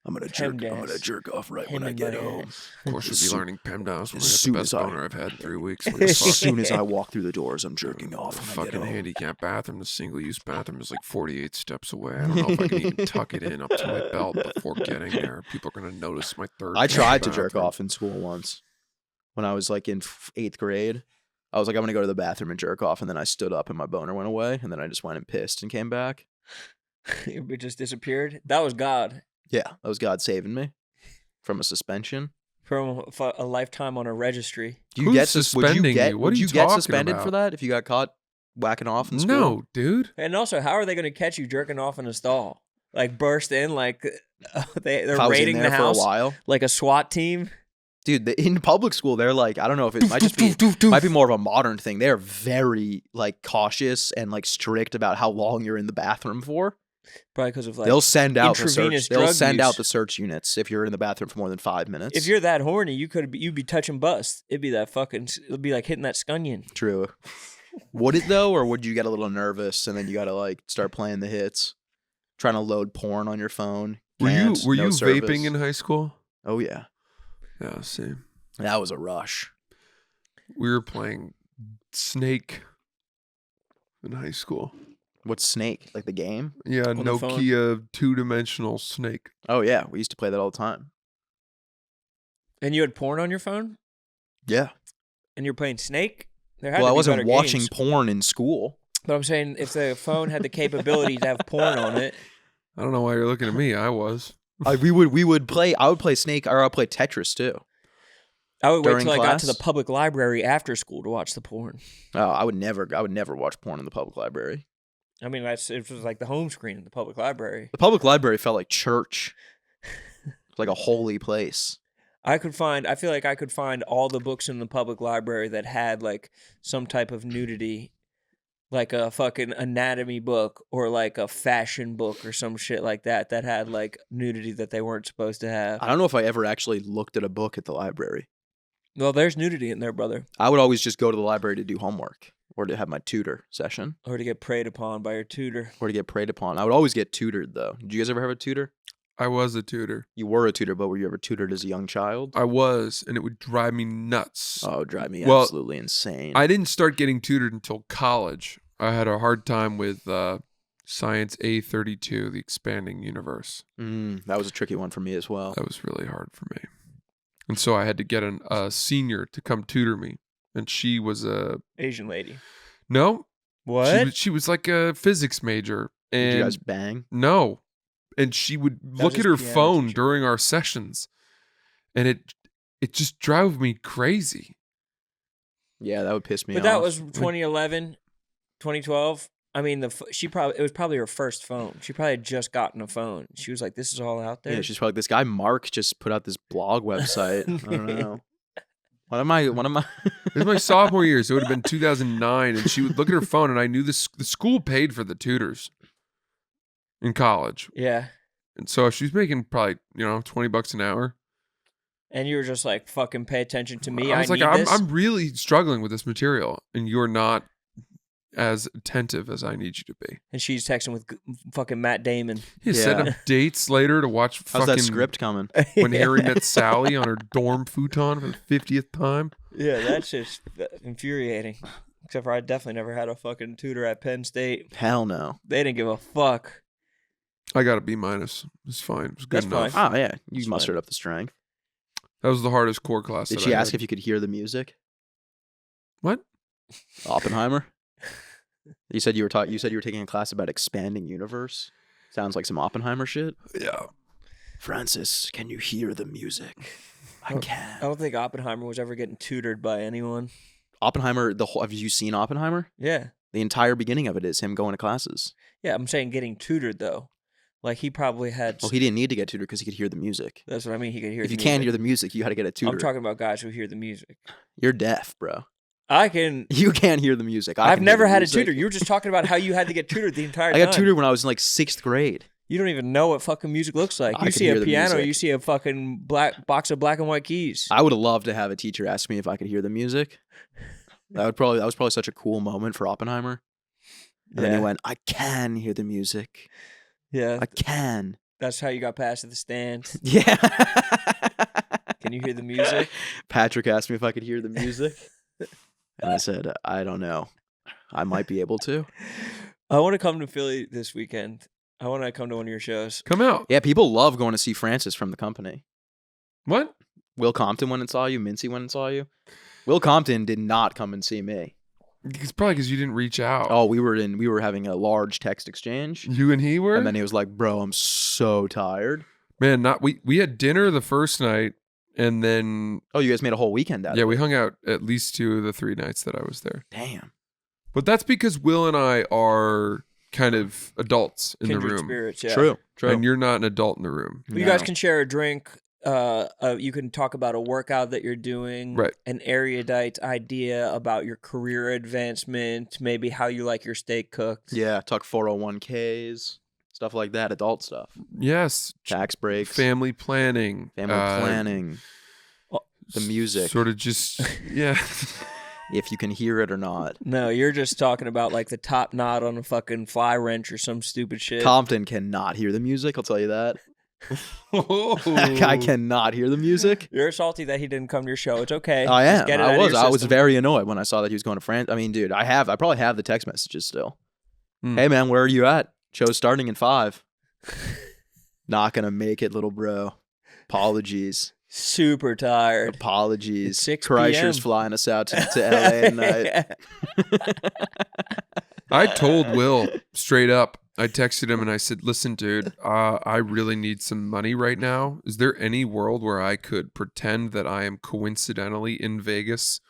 I'm gonna jerk off right when I get home. Of course, you'll be learning PEMDAS when I as got soon the best as I- boner I've had in 3 weeks. As soon as I walk through the doors, I'm jerking The off. When I get fucking home. handicap bathroom, the single-use bathroom is like 48 steps away. I don't know if I can even tuck it in up to my belt before getting there. People are gonna notice my third. I tried to jerk bathroom. off in school once. When I was like in 8th grade, I was like, I'm gonna go to the bathroom and jerk off, and then I stood up and my boner went away, and then I just went and pissed and came back. It just disappeared. That was God Yeah, that was God saving me from a suspension. from a lifetime on a registry. Do you Who's get suspending you? What would are you you get talking suspended about? for that if you got caught whacking off in school? No, dude. And also, how are they going to catch you jerking off in a stall? Like burst in, like they're If I was in raiding there the for house a while, like a SWAT team. dude. In public school, they're like, I don't know if it might just be might be more of a modern thing. They're very like cautious and like strict about how long you're in the bathroom for. Probably because of like They'll send out the intravenous search. They'll drug send use. out the search units if you're in the bathroom for more than 5 minutes. if you're that horny, you'd be touching bust. It'd be that fucking. It'd be like hitting that scunion. True. Would it though, or would you get a little nervous and then you got to like start playing the hits, trying to load porn on your phone? Were Can't, you no service. vaping in high school? Oh yeah, Yeah, same. that was a rush. We were playing Snake in high school. What's Snake? Like the game? Yeah, On the phone? Nokia 2-dimensional Snake. Oh yeah, we used to play that all the time. And you had porn on your phone, Yeah. and you're playing Snake. There had Well, to I be wasn't better watching games. porn in school. But I'm saying if the phone had the capability to have porn on it, I don't know why you're looking at me. I was. We would play. I would play Snake, or I'd play Tetris too. I would wait During till I got to the class? public library after school to watch the porn. Oh, I would never watch porn in the public library. I mean, it was like the home screen in the public library. The public library felt like church. It's like a holy place. I feel like I could find all the books in the public library that had like some type of nudity, like a fucking anatomy book or like a fashion book or some shit like that had like nudity that they weren't supposed to have. I don't know if I ever actually looked at a book at the library. Well, there's nudity in there, brother. I would always just go to the library to do homework or to have my tutor session Or to get preyed upon by your tutor. or to get preyed upon. I would always get tutored though. Did you guys ever have a tutor? I was a tutor. You were a tutor, but were you ever tutored as a young child? I was, and it would drive me nuts. Oh, it would drive me Well, absolutely insane. I didn't start getting tutored until college. I had a hard time with Science A32, the expanding universe. That was a tricky one for me as well. That was really hard for me. And so I had to get a senior to come tutor me. And she was Asian lady. no, What? she was like a physics major. And Did you guys bang? no. And she would was look at his her piano phone teacher. during our sessions. And it just drove me crazy. Yeah, that would piss me But off. that was 2011, 2012. I mean, it was probably her first phone. She probably had just gotten a phone. She was like, "This is all out there." Yeah, she's probably like, this guy Mark just put out this blog website. I don't know. What am I? It was my sophomore year, so it would have been 2009. And she would look at her phone, and I knew the school paid for the tutors in college. Yeah, And so she was making probably, $20 an hour. and you were just like, "Fucking pay attention to me." I was like, need this. I'm really struggling with this material, and you're not as attentive as I need you to be. And she's texting with fucking Matt Damon. You set Yeah. up dates later to watch How's fucking that script coming? When Harry Met Sally on her dorm futon for the 50th time. Yeah, that's just infuriating. Except for I definitely never had a fucking tutor at Penn State. Hell no. They didn't give a fuck. I got a B-. It's fine. It was good That's enough. fine. Oh yeah, you That's mustered fine. up the strength. That was the hardest core class. Did that she I ask had. if you could hear the music? What? Oppenheimer. You said you were taking a class about expanding universe. Sounds like some Oppenheimer shit. Yeah. Francis, can you hear the music? I I can. don't think Oppenheimer was ever getting tutored by anyone. Oppenheimer. Have you seen Oppenheimer? Yeah. The entire beginning of it is him going to classes. Yeah, I'm saying getting tutored, though. Like, he probably had... Well, he didn't need to get tutored because he could hear the music. That's what I mean. He could hear If the you can't music. hear the music, you got to get a tutor. I'm talking about guys who hear the music. You're deaf, bro. I can... You can't hear the music. I've can hear never the had a music. tutor. You were just talking about how you had to get tutored the entire I time. got tutored when I was in like 6th grade. You don't even know what fucking music looks like. I You can see hear a the piano, music. you see a fucking box of black and white keys. I would have loved to have a teacher ask me if I could hear the music. That was probably such a cool moment for Oppenheimer. And then he went, I can hear the music. Yeah, I can. that's how you got past the stand. Yeah. Can you hear the music? Patrick asked me if I could hear the music. And I said, I don't know. I might be able to. I want to come to Philly this weekend. I want to come to one of your shows. Come out. Yeah, people love going to see Francis from the company. What? Will Compton went and saw you. Mincy went and saw you. Will Compton did not come and see me. It's probably because you didn't reach out. Oh, we were having a large text exchange. You and he were? And then he was like, bro, I'm so tired. Man, we had dinner the first night, and then Oh, you guys made a whole weekend out of it. we hung out at least 2 of the 3 nights that I was there. Damn. But that's because Will and I are kind of adults in Kindred the room. spirits, yeah. True. And you're not an adult in the room. You guys can share a drink. You can talk about a workout that you're doing, Right. an erudite idea about your career advancement, maybe how you like your steak cooked. Yeah, talk 401ks, stuff like that, adult stuff. Yes. Tax breaks, Family planning. family planning, the music, Sort of just, yeah. if you can hear it or not. No, you're just talking about like the top knot on a fucking fly wrench or some stupid shit. Compton cannot hear the music, I'll tell you that. Oh. I cannot hear the music. You're salty that he didn't come to your show. It's okay. I Just am. get it out of your I was system. very annoyed when I saw that he was going to France. I mean, dude, I probably have the text messages still. Hmm. Hey man, where are you at? Show's starting in 5. Not gonna make it, little bro. Apologies. super tired. Apologies. It's 6 Kreischer's p.m. flying us out to LA tonight. I told Will straight up. I texted him and I said, listen, dude, I really need some money right now. Is there any world where I could pretend that I am coincidentally in Vegas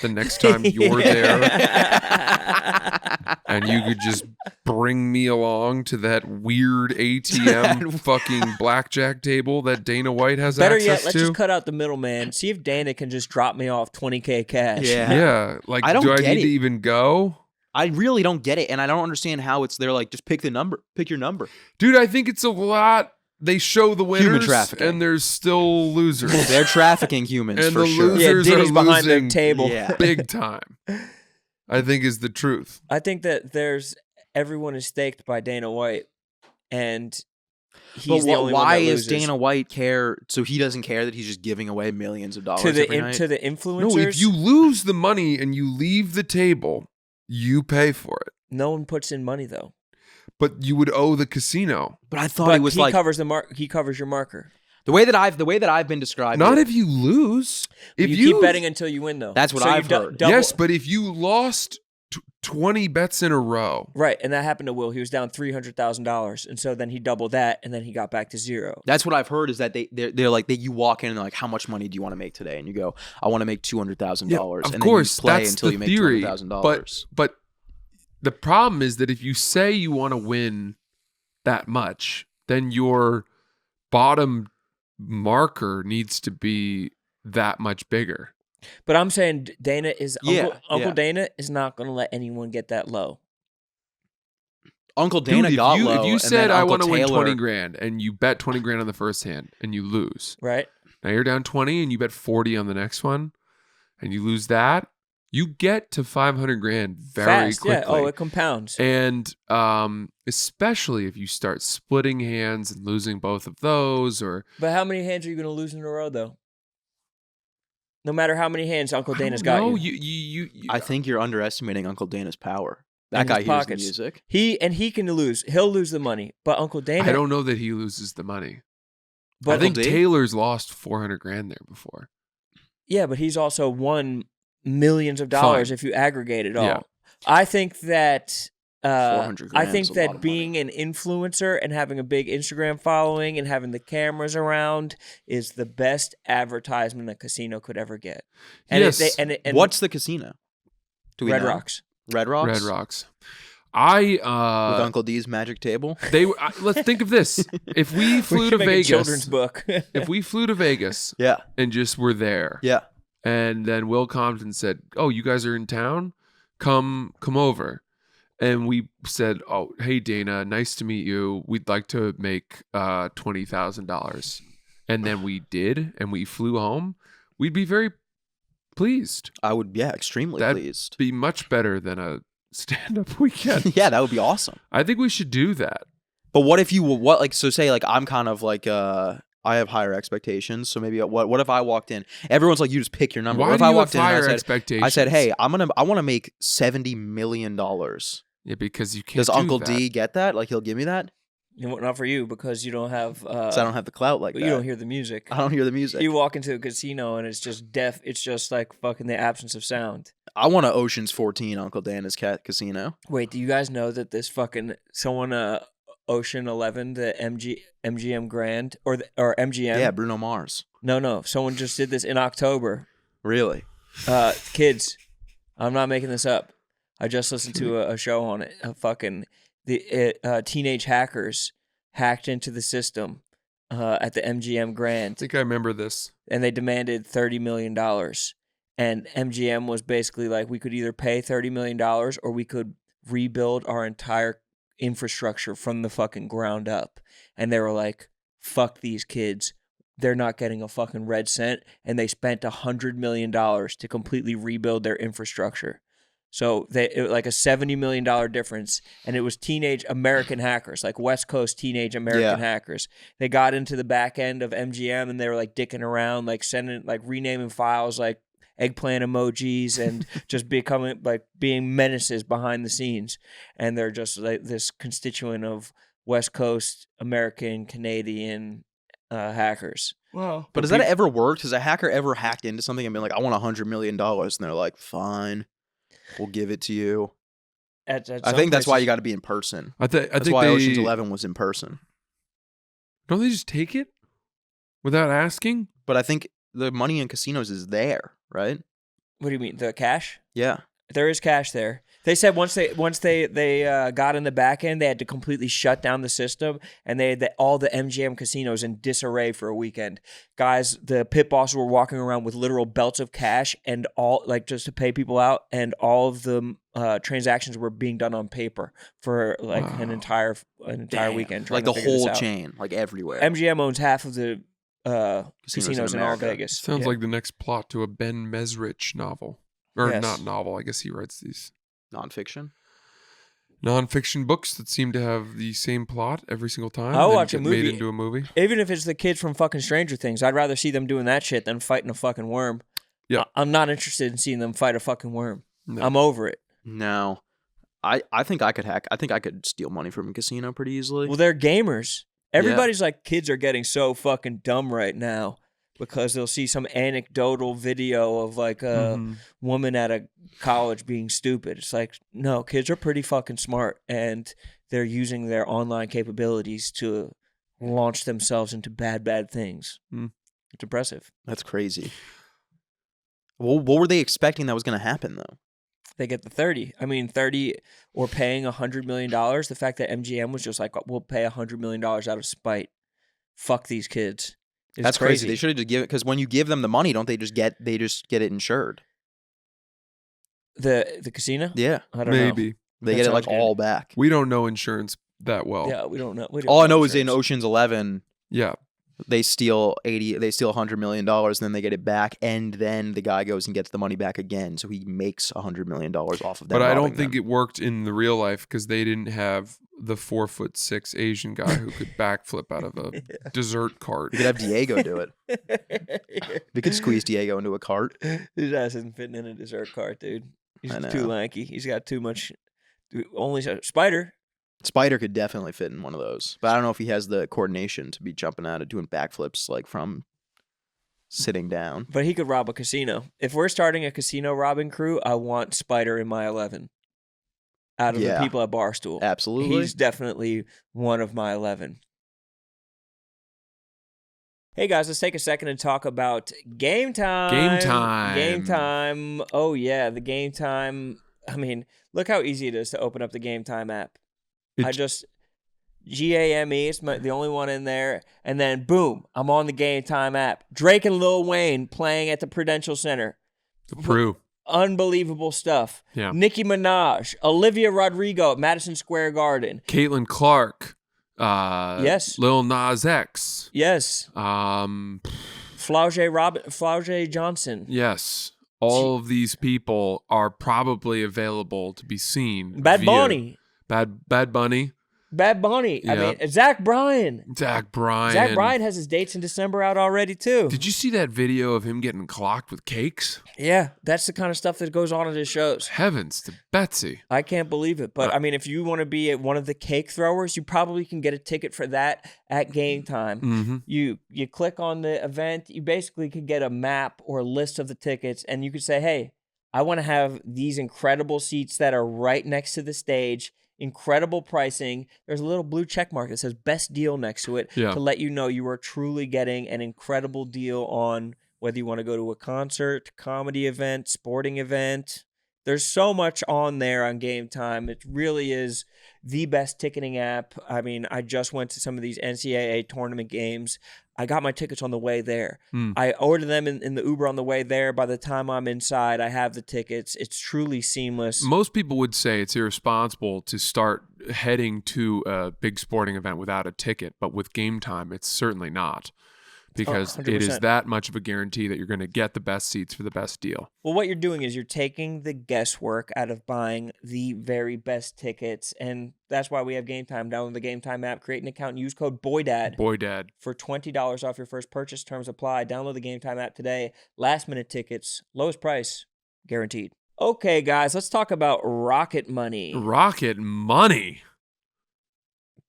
the next time you're there? And you could just bring me along to that weird ATM fucking blackjack table that Dana White has Better access yet, let's to? just cut out the middleman. See if Dana can just drop me off $20K cash. Yeah. Yeah. Like, I don't do I get need it. to even go? I really don't get it, and I don't understand how it's they're like, just pick the number. Pick your number. Dude, I think it's a lot. They show the winners trafficking. and there's still losers. They're trafficking humans And for the sure. losers- Yeah, Losers Diddy's are behind the losing. table. Yeah. Big time. I think is the truth. I think that everyone is staked by Dana White, and he's the only why one that is loses. Dana White care? So he doesn't care that he's just giving away millions of dollars to the every night? to the No, influencers? if you lose the money and you leave the table, you pay for it. No one puts in money though. But you would owe the casino. But I thought But it was he like covers he covers your marker. the way that I've been described. Not it- if you lose. If you keep betting until you win though. That's what So you I've heard. double- yes, but if you lost 20 bets in a row, right, and that happened to Will. He was down $300,000, and so then he doubled that, and then he got back to zero. That's what I've heard is that they're like you walk in and they're like, how much money do you want to make today? And you go, I want to make $200,000. of and course, then you play that's until the you make theory. $200,000. But the problem is that if you say you want to win that much, then your bottom marker needs to be that much bigger. But I'm saying Dana is Yeah, Uncle yeah. Dana is not going to let anyone get that low. Uncle Dana Dude, got if you, low. if you and said then I Uncle want to win Taylor, 20 grand and you bet 20 grand on the first hand and you lose. Right? Now you're down 20 and you bet 40 on the next one and you lose that, you get to 500 grand very Fast, quickly. yeah. Oh, it compounds. And especially if you start splitting hands and losing both of those, or But how many hands are you going to lose in a row, though? No matter how many hands Uncle Dana's I don't got know, you. I think you're underestimating Uncle Dana's power. That And guy his hears pockets. the music. He can lose. He'll lose the money. But Uncle Dana, I don't know that he loses the money. But I think Uncle D? Taylor's lost 400 grand there before. yeah, but he's also won millions of dollars Fine. if you aggregate it all. Yeah. I think that 400 I grand think is a lot that of being an influencer and having a big Instagram following and having the cameras around is the best advertisement a casino could ever get. And Yes. and What's the casino? Do we Red know? Rocks? Red Rocks? Red Rocks. I With Uncle D's magic table? let's think of this. If we We flew to should make a Vegas, children's book. if we flew to Vegas Yeah. and just were there, Yeah. and then Will Compton said, "Oh, you guys are in town? Come over." And we said, "Oh, hey Dana, nice to meet you. We'd like to make $20,000." And then we did, and we flew home. We'd be very pleased. I would, yeah, extremely That'd pleased. be much better than a stand-up weekend. Yeah, that would be awesome. I think we should do that. But what if so say like I'm kind of like I have higher expectations, so maybe what if I walked in? Everyone's like, you just pick your number. Why What if do I you walked have in and higher I expectations? said, hey, I want to make $70 million. Yeah, because you can't. Does do Uncle that. D get that? Like he'll give me that? Not for you because you don't have. Because I don't have the clout like but that. you don't hear the music. I don't hear the music. You walk into a casino and it's just deaf. It's just like fucking the absence of sound. I want a Ocean's 14 Uncle Dan's Cat Casino. Wait, do you guys know that this fucking someone Ocean 11, the MGM Grand or MGM? Yeah, Bruno Mars. No, someone just did this in October. Really? Kids, I'm not making this up. I just listened to a show on it. Teenage hackers hacked into the system at the MGM I Grand, think I remember this. and they demanded $30 million. And MGM was basically like, we could either pay $30 million or we could rebuild our entire infrastructure from the fucking ground up. And they were like, fuck these kids. They're not getting a fucking red cent. And they spent $100 million to completely rebuild their infrastructure. So it was like a $70 million difference, and it was teenage American hackers, like West Coast teenage American hackers. They got into the back end of MGM, and they were like dicking around, like sending, like renaming files, like eggplant emojis, and just becoming like being menaces behind the scenes. And they're just like this constituent of West Coast American Canadian hackers. Wow. But has that ever worked? Has a hacker ever hacked into something and been like, I want $100 million? And they're like, fine. We'll give it to you. I think that's why you got to be in person. I That's think why they, Ocean's 11 was in person. Don't they just take it without asking? But I think the money in casinos is there, right? What do you mean, the cash? Yeah. There is cash there. They said once they got in the back end, they had to completely shut down the system, and they had all the MGM casinos in disarray for a weekend. Guys, the pit bosses were walking around with literal belts of cash and all like just to pay people out, and all of the transactions were being done on paper for like an entire weekend. Like the whole chain, like everywhere. MGM owns half of the casinos in all America. Vegas. Sounds Yeah. like the next plot to a Ben Mesrich novel. Or Yes. not novel. I guess he writes these Nonfiction. nonfiction books that seem to have the same plot every single time. I'll then watch a get movie. made into a movie. Even if it's the kids from fucking Stranger Things, I'd rather see them doing that shit than fighting a fucking worm. Yeah. I'm not interested in seeing them fight a fucking worm. No. I'm over it. No. I think I could hack. I think I could steal money from a casino pretty easily. Well, they're gamers. Everybody's like, kids are getting so fucking dumb right now because they'll see some anecdotal video of like a woman at a college being stupid. It's like, no, kids are pretty fucking smart, and they're using their online capabilities to launch themselves into bad things. It's impressive. That's crazy. Well, what were they expecting that was going to happen, though? They get the 30. I mean, 30 or paying $100 million. The fact that MGM was just like, we'll pay $100 million out of spite. Fuck these kids. It's That's crazy. They should have just given, because when you give them the money, don't they just get it insured? The casino? Yeah, I don't know. Maybe. they That get it like sounds good. all back. We don't know insurance that well. Yeah, we don't know. All I know is in Ocean's 11, Yeah. they steal $100 million, and then they get it back, and then the guy goes and gets the money back again, so he makes $100 million off of that. But I don't think it worked in the real life because they didn't have the 4'6" Asian guy who could backflip out of a dessert cart. We could have Diego do it. We could squeeze Diego into a cart. His ass isn't fitting in a dessert cart, dude. He's I know. too lanky. He's got too much. Only Spider. Spider could definitely fit in one of those, but I don't know if he has the coordination to be jumping out and doing backflips like from sitting down. But he could rob a casino. If we're starting a casino robbing crew, I want Spider in my 11. Out of the people at Barstool. Absolutely. He's definitely one of my 11. Hey guys, let's take a second and talk about Game Time. Game Time. Game Time. Oh yeah, the Game Time. I mean, look how easy it is to open up the Game Time app. GAME, it's the only one in there. And then boom, I'm on the Game Time app. Drake and Lil Wayne playing at the Prudential Center. True. Unbelievable stuff. Yeah. Nicki Minaj, Olivia Rodrigo at Madison Square Garden. Caitlin Clark. Yes. Lil Nas X. Yes. Um, Flau'jae Johnson. yes. all of these people are probably available to be seen. Bad via Bunny. Bad Bunny. Bad Bunny. I Yeah. mean, Zach Bryan. Zach Bryan. Zach Bryan has his dates in December out already, too. Did you see that video of him getting clocked with cakes? Yeah, that's the kind of stuff that goes on at his shows. Heavens to Betsy. I can't believe it. But, I mean, if you want to be one of the cake throwers, you probably can get a ticket for that at Game Time. Mm-hmm. You click on the event. You basically could get a map or a list of the tickets, and you could say, hey, I want to have these incredible seats that are right next to the stage. Incredible pricing. There's a little blue check mark that says best deal next to it to let you know you are truly getting an incredible deal on whether you want to go to a concert, comedy event, sporting event. There's so much on there on Game Time. It really is the best ticketing app. I mean, I just went to some of these NCAA tournament games. I got my tickets on the way there. I ordered them in the Uber on the way there. By the time I'm inside, I have the tickets. It's truly seamless. Most people would say it's irresponsible to start heading to a big sporting event without a ticket, but with Game Time, it's certainly not. Because it is 100%. that much of a guarantee that you're going to get the best seats for the best deal. Well, what you're doing is you're taking the guesswork out of buying the very best tickets, and that's why we have Game Time. Download the Game Time app, create an account, and use code BOYDAD for $20 off your first purchase. Terms apply. Download the Game Time app today. Last minute tickets, lowest price, guaranteed. Okay, guys, let's talk about Rocket Money. Rocket Money.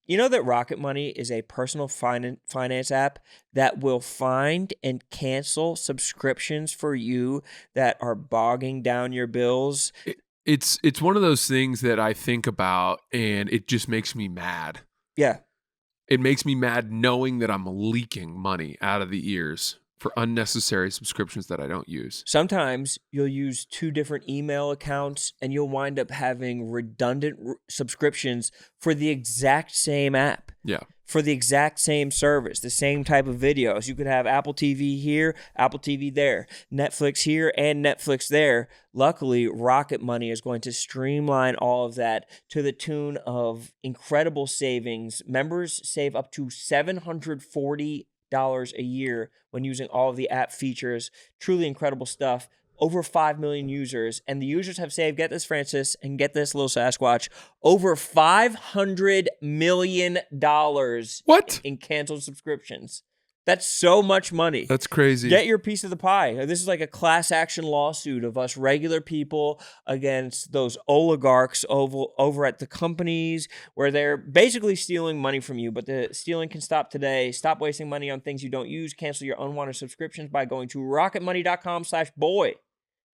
You know that Rocket Money is a personal finance app that will find and cancel subscriptions for you that are bogging down your bills. It's one of those things that I think about and it just makes me mad. Yeah. It makes me mad knowing that I'm leaking money out of the ears for unnecessary subscriptions that I don't use. Sometimes you'll use 2 different email accounts and you'll wind up having redundant subscriptions for the exact same app. Yeah. For the exact same service, the same type of videos. You could have Apple TV here, Apple TV there, Netflix here, and Netflix there. Luckily, Rocket Money is going to streamline all of that to the tune of incredible savings. Members save up to $740 a year when using all of the app features. Truly incredible stuff. Over 5 million users, and the users have saved, get this, Francis, and get this, little Sasquatch, over $500 million What? in canceled subscriptions. That's so much money. That's crazy. Get your piece of the pie. This is like a class action lawsuit of us regular people against those oligarchs over at the companies where they're basically stealing money from you. But the stealing can stop today. Stop wasting money on things you don't use. Cancel your unwanted subscriptions by going to rocketmoney.com/boy.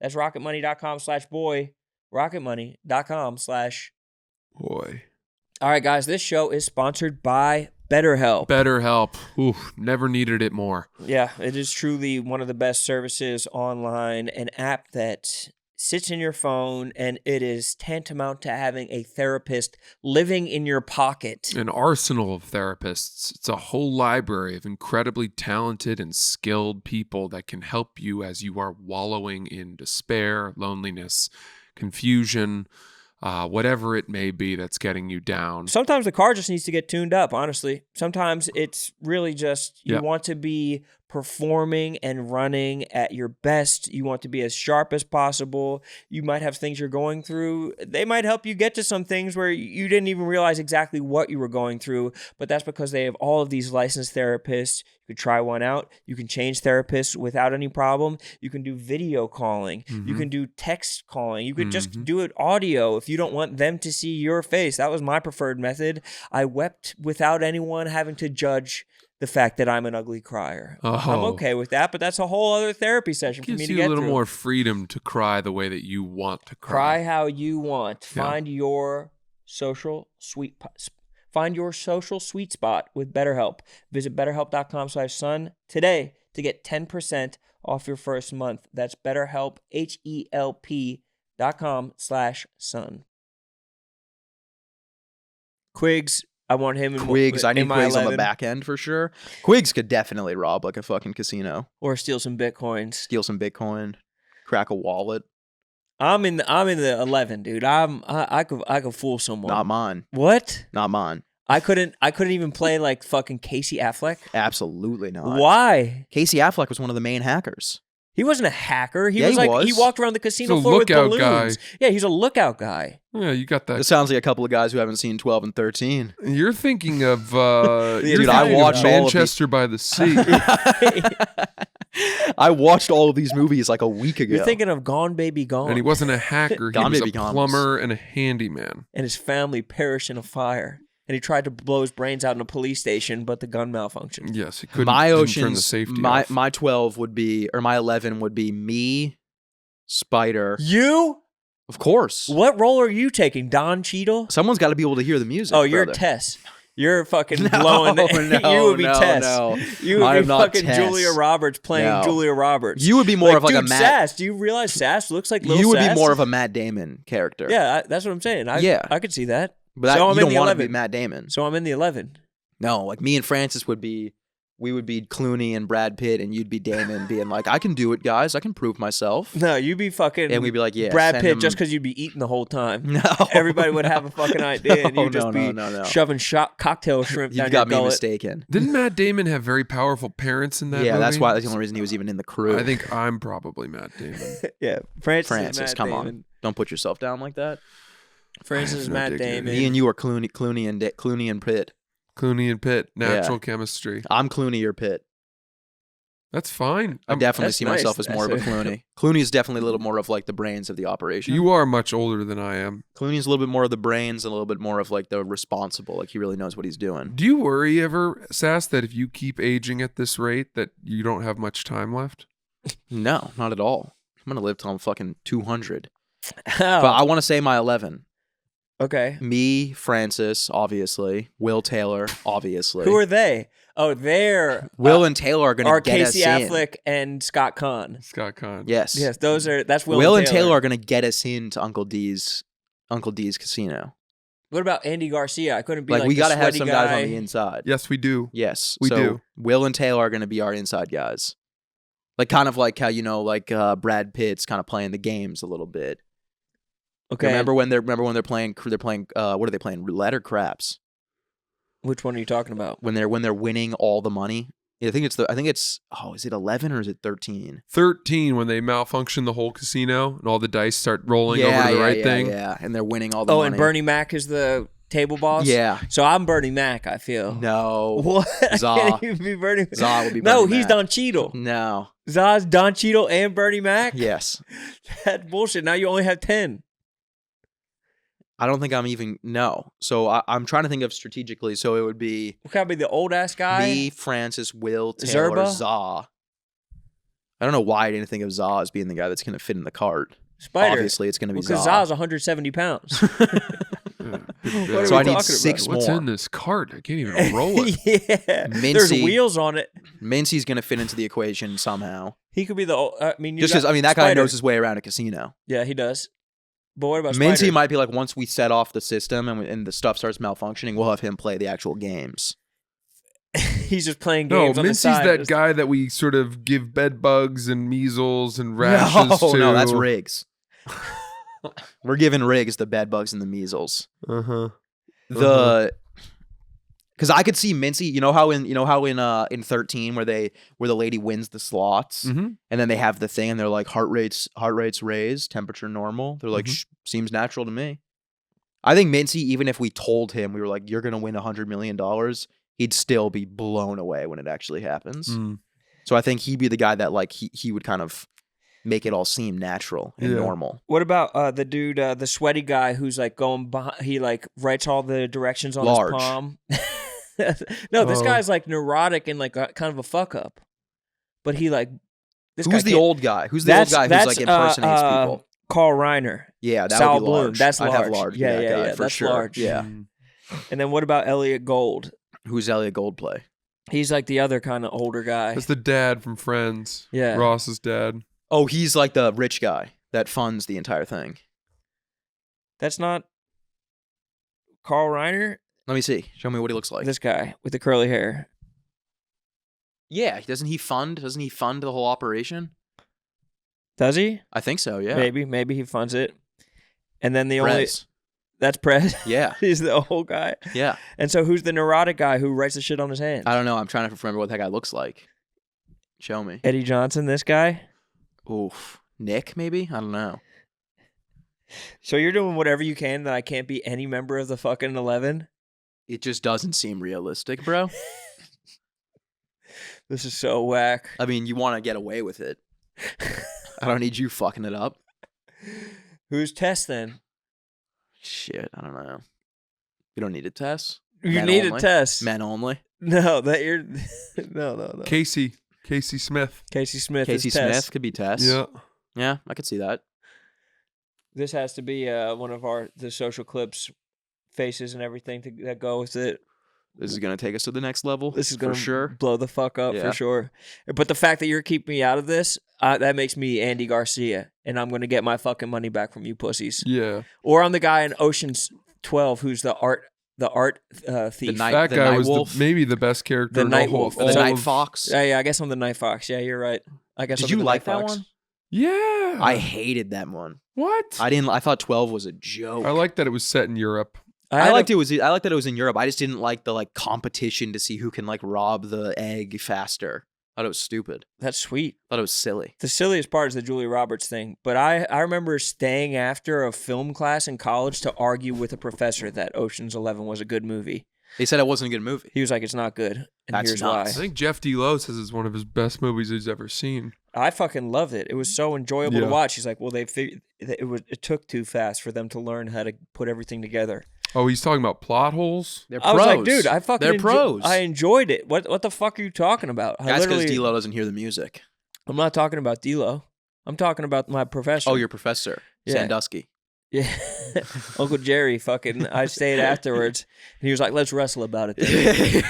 That's rocketmoney.com/boy. rocketmoney.com/boy. All right, guys, this show is sponsored by BetterHelp. BetterHelp. Ooh, never needed it more. Yeah, it is truly one of the best services online, an app that sits in your phone, and it is tantamount to having a therapist living in your pocket. An arsenal of therapists. It's a whole library of incredibly talented and skilled people that can help you as you are wallowing in despair, loneliness, confusion, whatever it may be that's getting you down. Sometimes the car just needs to get tuned up, honestly. Sometimes it's really just you want to be performing and running at your best. You want to be as sharp as possible. You might have things you're going through. They might help you get to some things where you didn't even realize exactly what you were going through, but that's because they have all of these licensed therapists. You could try one out. You can change therapists without any problem. You can do video calling. You can do text calling. You could just do it audio if you don't want them to see your face. That was my preferred method. I wept without anyone having to judge the fact that I'm an ugly crier. I'm okay with that, but that's a whole other therapy session for me to get through. Gives you a little more freedom to cry the way that you want to cry. Cry how you want. Find your social sweet spot with BetterHelp. Visit betterhelp.com/son today to get 10% off your first month. That's BetterHelp, HELP.com/son. Quigs, I want him in Quigs, I need my Quigs on 11. the back end for sure. Quigs could definitely rob like a fucking casino. Or steal some Bitcoins. Steal some Bitcoin, crack a wallet. I'm in the 11, dude. I could fool someone. Not mine. What? Not mine. I couldn't even play like fucking Casey Affleck. Absolutely not. Why? Casey Affleck was one of the main hackers. He wasn't a hacker. He Yeah, was he like he was. walked around the casino He's a floor with lookout balloons. guy. Yeah, he's a lookout guy. Yeah, you got that. This sounds like a couple of guys who haven't seen 12 and 13. You're thinking of Dude, I watched all of Manchester by the Sea. I watched all of these movies like a week ago. You're thinking of Gone Baby Gone. And he wasn't a hacker. He Gone was Baby a Gone plumber and a handyman. and his family perished in a fire. And he tried to blow his brains out in a police station, but the gun malfunctioned. Yes, he couldn't my didn't Oceans, turn the safety my off. my 12 would be, or my 11 would be me, Spider. You? Of course. What role are you taking? Don Cheadle? Someone's got to be able to hear the music. Oh, you're brother. Tess. You're fucking No, blowing. no, you would be no, Tess. no. You would I be am not fucking Tess. Julia Roberts playing No. Julia Roberts. You would be more of like dude, a Matt. Sass. Do you realize Sass looks like Lil You would Sass? be more of a Matt Damon character. Yeah, that's what I'm saying. Yeah. I could see that. but that, so I'm you in don't the want to 11. be Matt Damon. So I'm in the 11. No, like me and Francis would be. We would be Clooney and Brad Pitt, and you'd be Damon, being like, "I can do it, guys. I can prove myself." No, you'd be fucking And we'd be like, "Yeah, Brad send Pitt him- just because you'd be eating the whole time. No, Everybody would have a fucking idea, and No, you'd just no, be no. shoving cocktail shrimp down You've got your me gullet. mistaken. Didn't Matt Damon have very powerful parents in that Yeah, movie? that's why. That's the only reason he was even in the crew. I think I'm probably Matt Damon. Yeah, Francis is Francis, Matt come Damon. on, don't put yourself down like that. Francis I is have no Matt dignity. Damon. Me and you are Clooney and Pitt. Clooney and Pitt, natural chemistry. I'm Clooney, you're Pitt. That's fine. I definitely that's see nice. myself as more of a That's Clooney. Clooney is definitely a little more of like the brains of the operation. You are much older than I am. Clooney's a little bit more of the brains, and a little bit more of like the responsible. Like he really knows what he's doing. Do you worry ever, Sass, that if you keep aging at this rate, that you don't have much time left? No, not at all. I'm gonna live till I'm fucking 200. Oh, But I want to say my 11. okay. Me, Francis, obviously. Will Taylor, obviously. Who are they? Oh, they're Will and Taylor are gonna are get Casey us in. Affleck and Scott Conn. Scott Conn. Yes. Yes, that's Will and Taylor are gonna get us into Uncle D's casino. What about Andy Garcia? I couldn't be like we the gotta have sweaty some guy. guys on the inside. Yes, we do. Yes, We so do. Will and Taylor are going to be our inside guys, like kind of like how Brad Pitt's kind of playing the games a little bit. Okay, Remember when they're playing what are they playing, roulette or craps? which one are you talking about? When they're winning all the money. I think it's is it 11 or is it 13? 13 when they malfunction the whole casino and all the dice start rolling over to the right thing. Yeah, and they're winning all the Oh, money. and Bernie Mac is the table boss. Yeah. So I'm Bernie Mac. I feel. No. What? Za. I can't even be Bernie. Za would be No, Bernie he's Mac. Don Cheadle. No. Za's Don Cheadle and Bernie Mac. Yes. That's bullshit. Now you only have 10. I don't think I'm even So I'm trying to think of strategically. So it would be What kind of be the old ass guy? me, Francis, Will, Taylor, Zerba? Za. I don't know why I didn't think of Za as being the guy that's going to fit in the cart. Spider. Obviously, it's going to be Because Za. Za's 170 pounds. Yeah. What are So we I need talking 6 about? What's more. in this cart? I can't even roll it. Yeah. There's Mincy. wheels on it. Mincy's going to fit into the equation somehow. He could be the. I mean, you Just got because, that guy Spider. knows his way around a casino. Yeah, he does. But what about Mincy Spider? might be like, once we set off the system and the stuff starts malfunctioning, we'll have him play the actual games. He's just playing No, games on the Mincy's side. that just- guy that we sort of give bed bugs and measles and rashes to. No, that's Riggs. We're giving Riggs the bed bugs and the measles. Uh-huh. Because I could see Mincy. You know how in 13 where the lady wins the slots Mm-hmm. and then they have the thing and they're like heart rates raised, temperature normal. They're like seems natural to me. I think Mincy, even if we told him we were like, you're gonna win $100 million, he'd still be blown away when it actually happens. Mm. So I think he'd be the guy that like he would kind of make it all seem natural and Yeah. normal. What about the dude, the sweaty guy who's like going behind? He like writes all the directions on Large. his palm. No, this Oh. guy's like neurotic and like kind of a fuck up. But he like this Who's guy the old guy? Who's the old guy who's like impersonates people? Carl Reiner. Yeah, that Sal would be Bloom. large. That's I'd large. have large. Yeah, that yeah, guy yeah, for that's sure. large. Yeah. Mm. And then what about Elliot Gold? Who's Elliot Gold play? He's like the other kind of older guy. That's the dad from Friends. Yeah. Ross's dad. Oh, he's like the rich guy that funds the entire thing. That's not Carl Reiner. Let me see. Show me what he looks like. This guy with the curly hair. Yeah, doesn't he fund the whole operation? Does he? I think so. Yeah. Maybe he funds it. And then the only Prez. that's Prez. Yeah. He's the old guy. Yeah. And so who's the neurotic guy who writes the shit on his hands? I don't know. I'm trying to remember what that guy looks like. Show me. Eddie Johnson, this guy. Oof. Nick, maybe? I don't know. So you're doing whatever you can that I can't be any member of the fucking 11? It just doesn't seem realistic, bro. This is so whack. I mean, you want to get away with it. I don't need you fucking it up. Who's Tess then? Shit, I don't know. You don't need a test. You Men need only? a test. Men only. No, that you're no. Casey Smith. Casey Smith Casey is Tess. Smith could be Tess. Yeah. Yeah, I could see that. This has to be one of the social clips faces and everything that go with it. This is gonna take us to the next level. This is gonna for sure. blow the fuck up Yeah. for sure. But the fact that you're keeping me out of this, that makes me Andy Garcia, and I'm gonna get my fucking money back from you pussies. Yeah. Or I'm the guy in Ocean's 12 who's the art thief. That The guy Night was Wolf? maybe the best character. The in Night all Wolf. of- The all Night of- Fox. Yeah, I guess I'm the Night Fox. Yeah, you're right. I guess Did I'll be you the like Night that Fox. one? Yeah. I hated that one. What? I didn't. I thought 12 was a joke. I like that it was set in Europe. I liked it. I liked that it was in Europe. I just didn't like the competition to see who can rob the egg faster. I thought it was stupid. That's sweet. I thought it was silly. The silliest part is the Julia Roberts thing. But I remember staying after a film class in college to argue with a professor that Ocean's 11 was a good movie. They said it wasn't a good movie. He was like, it's not good. And That's here's nuts. I think Jeff D. Lowe says it's one of his best movies he's ever seen. why. I fucking loved it. It was so enjoyable to Yeah. watch. He's like, well, it took too fast for them to learn how to put everything together. Oh, he's talking about plot holes? They're I pros. was like, dude, I fucking They're pros. I enjoyed it. What the fuck are you talking about? That's because D-Lo doesn't hear the music. I'm not talking about D-Lo. I'm talking about my professor. Oh, your professor, Yeah. Sandusky. Yeah. Uncle Jerry fucking, I stayed afterwards, and he was like, let's wrestle about it then.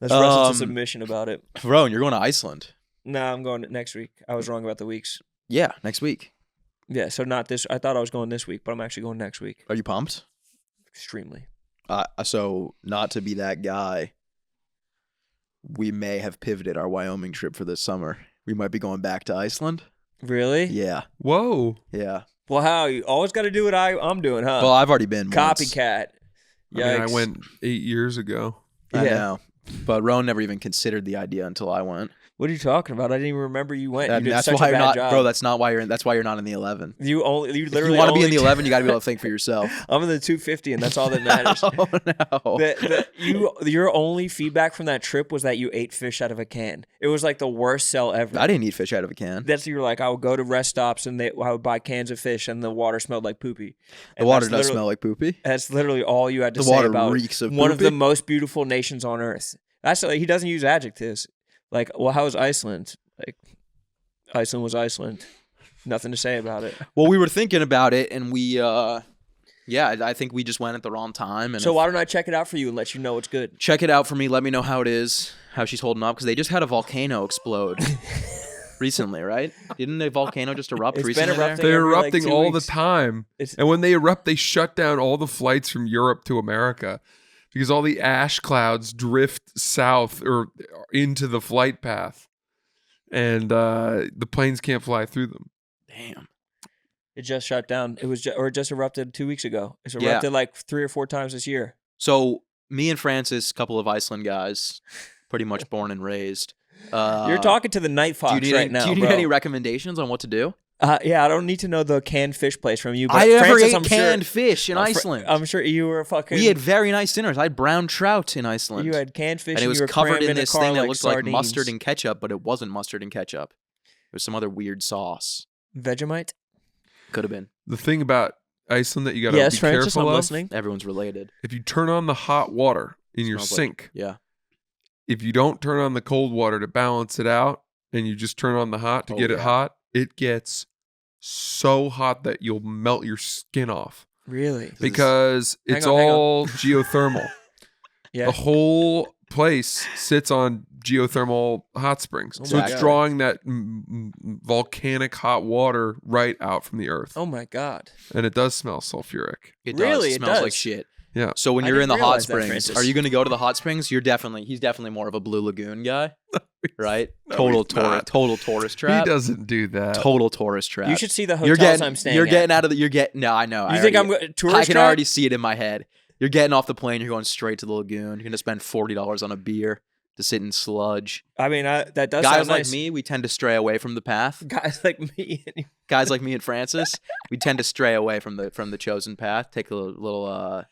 Let's wrestle to submission about it. Rowan, you're going to Iceland. No, I'm going next week. I was wrong about the weeks. Yeah, next week. Yeah, so not this. I thought I was going this week, but I'm actually going next week. Are you pumped? Extremely. So not to be that guy, we may have pivoted our Wyoming trip for this summer. We might be going back to Iceland. Really? Yeah, Whoa. yeah. Well, how? You always got to do what I'm doing, huh? Well, I've already been once. Copycat. I mean, I Yikes. went 8 years ago. I Yeah. know. But Rowan never even considered the idea until I went. What are you talking about? I didn't even remember you went. And you did that's such why a you're bad not, job. bro. That's why you're not in the 11. You If you literally want to be in the only- 11, you got to be able to think for yourself. I'm in the 250, and that's all that matters. Oh no. Your only feedback from that trip was that you ate fish out of a can. It was like the worst sell ever. I didn't eat fish out of a can. That's you were like, I would go to rest stops and I would buy cans of fish, and the water smelled like poopy. The And water that's does literally- smell like poopy. That's literally all you had to The say water about reeks of one of the poopy. most beautiful nations on earth. That's he doesn't use adjectives. Like, well, how was Iceland? Like, Iceland was Iceland. Nothing to say about it. Well, we were thinking about it, and we, I think we just went at the wrong time. And So why don't I check it out for you and let you know it's good? check it out for me. Let me know how it is, how she's holding up, because they just had a volcano explode recently, right? Didn't a volcano just erupt It's been recently? there? erupting. They're every, like, erupting 2 all weeks. the time. It's- And when they erupt, they shut down all the flights from Europe to America because all the ash clouds drift south or into the flight path. And the planes can't fly through them. Damn. It just shut down. It just erupted 2 weeks ago. It's Yeah. erupted like 3 or 4 times this year. So me and Francis, a couple of Iceland guys, pretty much born and raised. You're talking to the Night Fox right now, Do you need bro. any recommendations on what to do? Yeah, I don't need to know the canned fish place from you. But I never Francis, ate I'm canned sure, fish in Iceland. I'm sure you were fucking. We had very nice dinners. I had brown trout in Iceland. You had canned fish, and it was you were covered crammed in a this car thing that like looked like sardines. mustard and ketchup, but it wasn't mustard and ketchup. It was some other weird sauce. Vegemite. Could have been. The thing about Iceland that you got to Yes, be Francis, careful I'm of, listening. Everyone's related. if you turn on the hot water in your Smells like- sink, Yeah. if you don't turn on the cold water to balance it out and you just turn on the hot to Oh, get it yeah. hot, it gets so hot that you'll melt your skin off Really? because Hang it's on, hang on. all geothermal. Yeah. The whole place sits on geothermal hot springs. Oh so my it's God. drawing that volcanic hot water right out from the earth. Oh my god. And it does smell sulfuric. It Really? does. It Smells like does. shit. Yeah. So when I you're in didn't the hot realize that, springs, Francis. are you going to go to the hot springs? He's definitely more of a Blue Lagoon guy, right? No, total he's not. total tourist trap. He doesn't do that. Total tourist trap. You should see the You're hotels getting, I'm staying You're at. getting out of the. You're getting. No, I know. You think I'm tourist I can trap? already see it in my head. You're getting off the plane. You're going straight to the lagoon. You're going to spend $40 on a beer. to sit in sludge. I mean, that does Guys sound like nice. me, we tend to stray away from the path. Guys like me. Guys like me and Francis, we tend to stray away from the chosen path. Take a little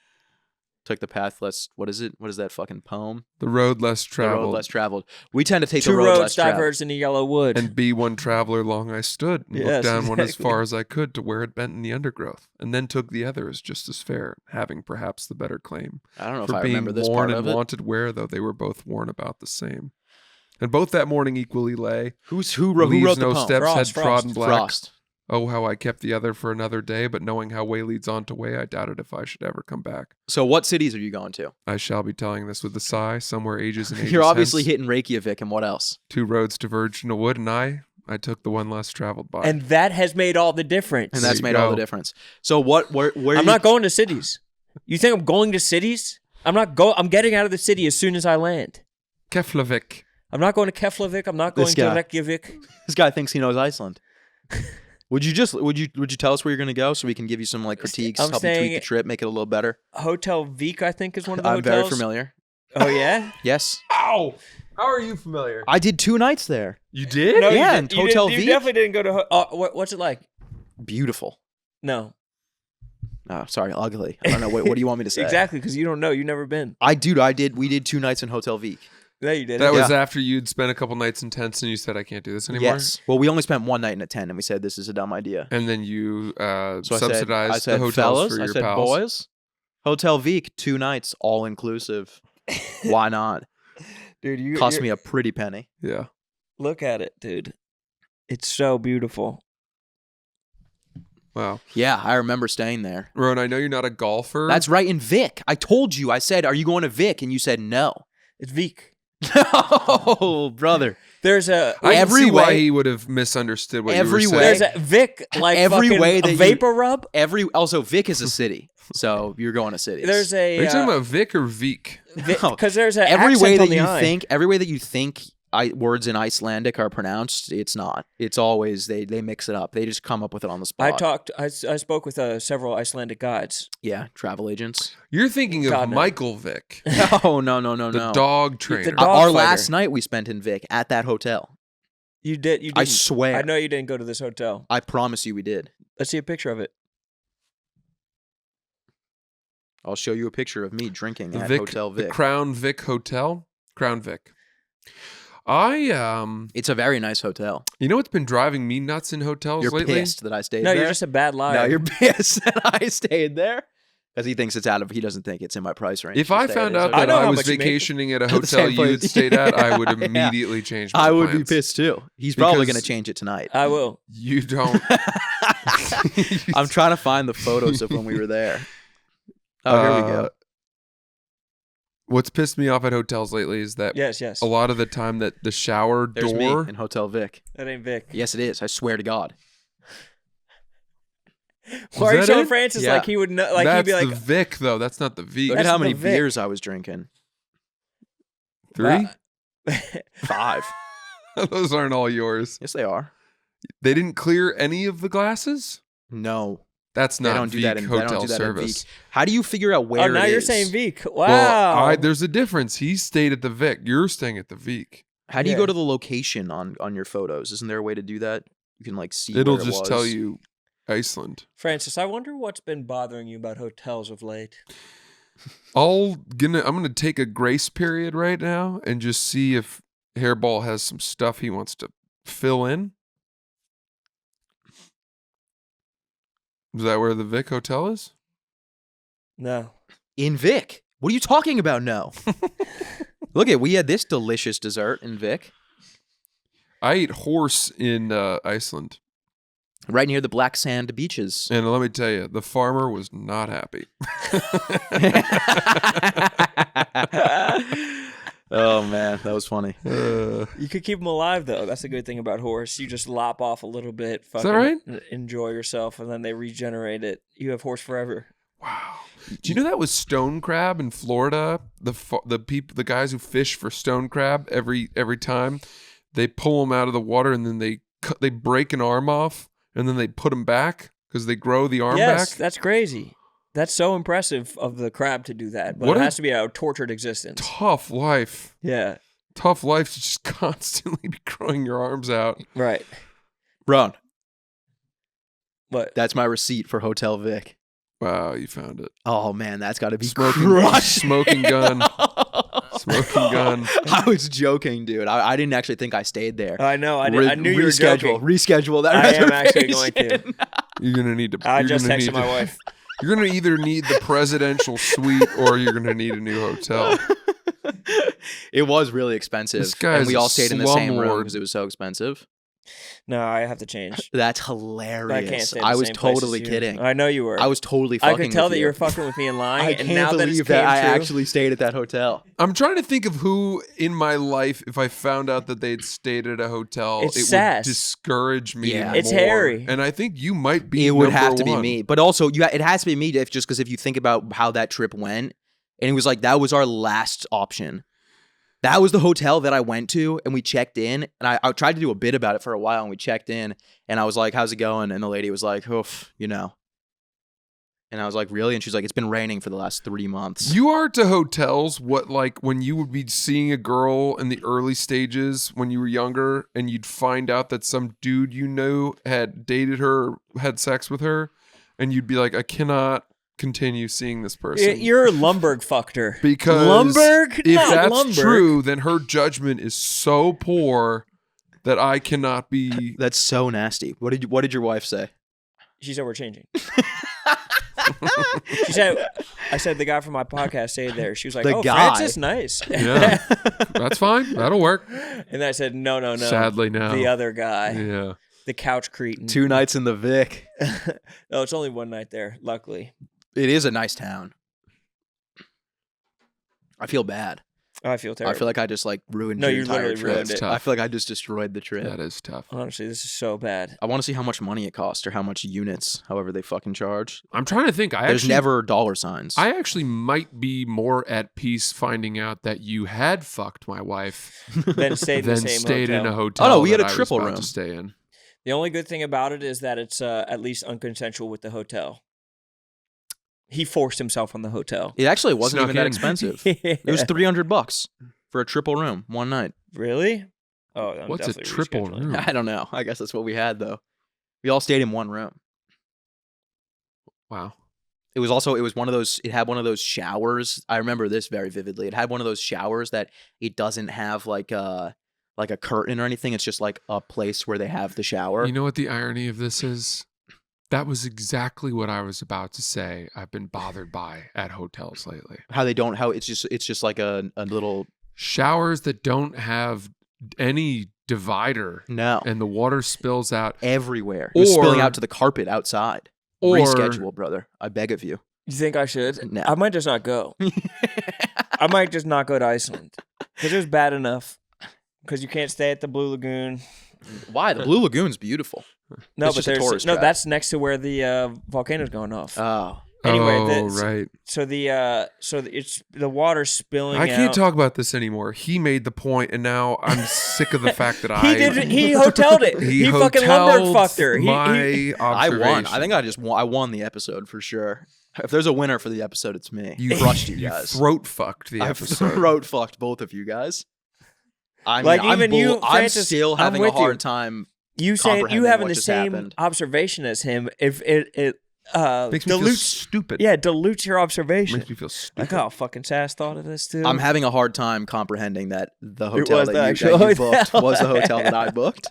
took the path less. What is it? What is that fucking poem? The road less The traveled. road less traveled. We tend to take Two the road roads less traveled. diverged into yellow wood. And be one traveler long I stood, and Yes, looked down one as exactly. far as I could to where it bent in the undergrowth, and then took the other as just as fair, having perhaps the better claim. I don't know if For I being remember this worn part and of it. wanted wear, though they were both worn about the same. And both that morning equally lay. Who Leaves wrote the no poem? steps Frost, had trodden black. Frost. Oh, how I kept the other for another day, but knowing how way leads on to way, I doubted if I should ever come back. So what cities are you going to? I shall be telling this with a sigh, somewhere ages and ages You're obviously hence. hitting Reykjavik, and what else? 2 roads diverged in a wood, and I took the one less traveled by. And that has made all the difference. And that's you made all the go. difference. So what? Where I'm not going to cities. You think I'm going to cities? I'm getting out of the city as soon as I land. Keflavik. I'm not going to Keflavik. I'm not going This to guy. Reykjavik. This guy thinks he knows Iceland. Would you tell us where you're going to go so we can give you some like critiques, I'm help you tweak staying- the trip, make it a little better? Hotel Vik, I think, is one of the I'm hotels. very familiar. Oh yeah. Yes, Ow! How are you familiar? I did 2 nights there. You did? No, Yeah, you and didn't- Hotel you Vik? definitely didn't go to. What's it like? Beautiful. No, Oh, sorry, ugly. I don't know. What do you want me to say? exactly, because you don't know. You've never been. I did. We did 2 nights in Hotel Vik. No, you didn't. That was Yeah. after you'd spent a couple nights in tents and you said, I can't do this anymore? Yes. Well, we only spent 1 night in a tent, and we said this is a dumb idea. And then you So subsidized I said, the hotels fellas, for your I said, pals. boys, Hotel Vik, 2 nights, all inclusive. Why not? Dude, you Cost me a pretty penny. Yeah. Look at it, dude. It's so beautiful. Wow. Yeah, I remember staying there. Rowan, I know you're not a golfer. That's right, in Vic. I told you. I said, "Are you going to Vic?" And you said no. It's Vik. No, brother. There's a I can every see why way- he would have misunderstood what every you were way- saying. there's a Vic like Every fucking way a that you- vapor rub. Also Vic is a city, so you're going to cities. There's Are you a talking about Vic or Veek? No. because there's a every accent way on that the you I. think. Every way that you think words in Icelandic are pronounced, it's not. It's always they mix it up. They just come up with it on the spot. I spoke with several Icelandic guides. Yeah, travel agents. You're thinking of God, no. Michael Vick, No, no, the dog trainer. dog Our fighter. last night we spent in Vic at that hotel. You did. You I didn't. swear. I know you didn't go to this hotel. I promise you we did. Let's see a picture of it. I'll show you a picture of me drinking The at Vic, Hotel the Vic. Crown Vic Hotel. Crown Vic. It's a very nice hotel. You know what's been driving me nuts in hotels You're lately? pissed that I stayed No, there. you're just a bad liar. No, you're pissed that I stayed there because he thinks it's out of. He doesn't think it's in my price range. If to I stay found at his out hotel. I that know I how was much you make. vacationing at a At the hotel same you place. had stayed at, I would Yeah. immediately change my I would be plans. pissed too. He's probably Because- going to change it tonight. I will. You don't. I'm trying to find the photos of when we were there. Oh, here we go. What's pissed me off at hotels lately is that Yes, yes. a lot of the time that the shower There's door. me in Hotel Vic. That ain't Vic. Yes, it is. I swear to God. Why are you that showing it? Francis Yeah. like he would know? Like that's he'd be the like, Vic though. That's not the V. Look That's at how the many Vic. beers I was drinking. 3. 5. Those aren't all yours. Yes, they are. They didn't clear any of the glasses. No, That's they not don't do Vic that in. They hotel don't do that service. in Vic. How do you figure out where? oh, now it you're is? saying Vic. Wow. Well, there's a difference. He stayed at the Vic. You're staying at the Vic. How do you Yeah. go to the location on your photos? Isn't there a way to do that? You can like see. It'll where it just was. tell you Iceland. Francis, I wonder what's been bothering you about hotels of late. I'm gonna take a grace period right now and just see if Hairball has some stuff he wants to fill in. Is that where the Vic Hotel is? No. in Vic. What are you talking about? No. Look we had this delicious dessert in Vic, I ate horse in Iceland. right near the black sand beaches. And let me tell you, the farmer was not happy. Oh man, that was funny. You could keep them alive though. That's the good thing about horse. You just lop off a little bit, that fucking right? enjoy yourself, and then they regenerate it. You have horse forever. Wow. Do you know that was stone crab in Florida? The guys who fish for stone crab every time, they pull them out of the water and then they break an arm off and then they put them back because they grow the arm Yes, back. that's crazy. That's so impressive of the crab to do that, but What it a- has to be a tortured existence. Tough life. Yeah. tough life to just constantly be growing your arms out. Right. Ron, What? that's my receipt for Hotel Vic. Wow, you found it. Oh man, that's got to be Smoking crushed. smoking gun. Smoking gun. I was joking, dude. I didn't actually think I stayed there. I know. I knew you were joking. Reschedule that. I am actually reservation. going to. You're gonna need to. I you're just gonna texted need my to- wife. You're gonna either need the presidential suite or you're gonna need a new hotel. It was really expensive. This guy's and we all a stayed in the same room slumlord. because it was so expensive. No, I have to change. That's I hilarious. can't stay in the was same place totally as you. kidding. I know you were. I was totally I fucking could tell with that you. you were fucking with me and lying. I and can't now that it's believe came that I true, actually stayed at that hotel. I'm trying to think of who in my life, if I found out that they'd stayed at a hotel, It's it sass. would discourage me. Yeah. It's more. hairy. And I think you might be. It would number have to be one. me. But also, it has to be me just because if you think about how that trip went, and it was like, that was our last option. That was the hotel that I went to, and we checked in, and I tried to do a bit about it for a while, and we checked in, and I was like, how's it going? And the lady was like, oof, you know. And I was like, really? And she's like, it's been raining for the last 3 months. You are to hotels what like when you would be seeing a girl in the early stages when you were younger and you'd find out that some dude you knew had dated her, or had sex with her, and you'd be like, I cannot continue seeing this person. You're Lumberg fucked her. Because Lumberg? if Not that's Lumberg. true, then her judgment is so poor that I cannot be. That's so nasty. What did your wife say? She said we're changing. She said, I said the guy from my podcast stayed there. She was like, The oh, guy? Francis, nice. Yeah, that's fine. That'll work. And I said, no. Sadly, no. The other guy. Yeah. The couch cretin. 2 nights in the Vic. No, it's only one night there, luckily. It is a nice town. I feel bad. I feel terrible. I feel like I just like ruined No, your you entire literally trip. ruined it. Tough. I feel like I just destroyed the trip. That is tough. Honestly, this is so bad. I want to see how much money it costs or how much units, however they fucking charge. I'm trying to think. There's never dollar signs. I actually might be more at peace finding out that you had fucked my wife Then stayed in than the same stayed hotel. in a hotel. Oh, no, we had that a I was triple about room. to stay in. The only good thing about it is that it's at least unconsensual with the hotel. He forced himself on the hotel. It actually wasn't Snuck even that in. expensive. It was $300 for a triple room one night. Really? Oh, I'm What's a definitely triple rescheduling. room? I don't know. I guess that's what we had though. We all stayed in one room. Wow. It was one of those. It had one of those showers. I remember this very vividly. It had one of those showers that it doesn't have like a curtain or anything. It's just like a place where they have the shower. You know what the irony of this is? That was exactly what I was about to say. I've been bothered by at hotels lately. How they don't. How it's just like a little. Showers that don't have any divider No. and the water spills out. Everywhere. It was Or- spilling out to the carpet outside. Or Reschedule, brother. I beg of you. You think I should? No. I might just not go. I might just not go to Iceland because it was bad enough. Because you can't stay at the Blue Lagoon. Why? The Blue Lagoon's beautiful. No, It's but just a there's tourist no. trap. That's next to where the volcano's going off. Oh. Anyway, oh, right. So it's the water spilling. I can't out. talk about this anymore. He made the point, and now I'm sick of the fact that He hoteled it. He fucking Lumberg hoteled fucked her. My I won. observation. I think I won the episode for sure. If there's a winner for the episode, it's me. You crushed you guys. throat fucked the I episode. throat fucked both of you guys. I mean, Like, I'm even you, I'm Francis, still I'm having a with you. hard time. You say you comprehending having what the just same happened. observation as him. If it Makes me feel dilutes, stupid. yeah, dilutes your observation. Makes me feel stupid. Like, oh, fucking Sass thought of this too. I'm having a hard time comprehending that the was hotel the that actual you booked hotel. was the hotel that I booked.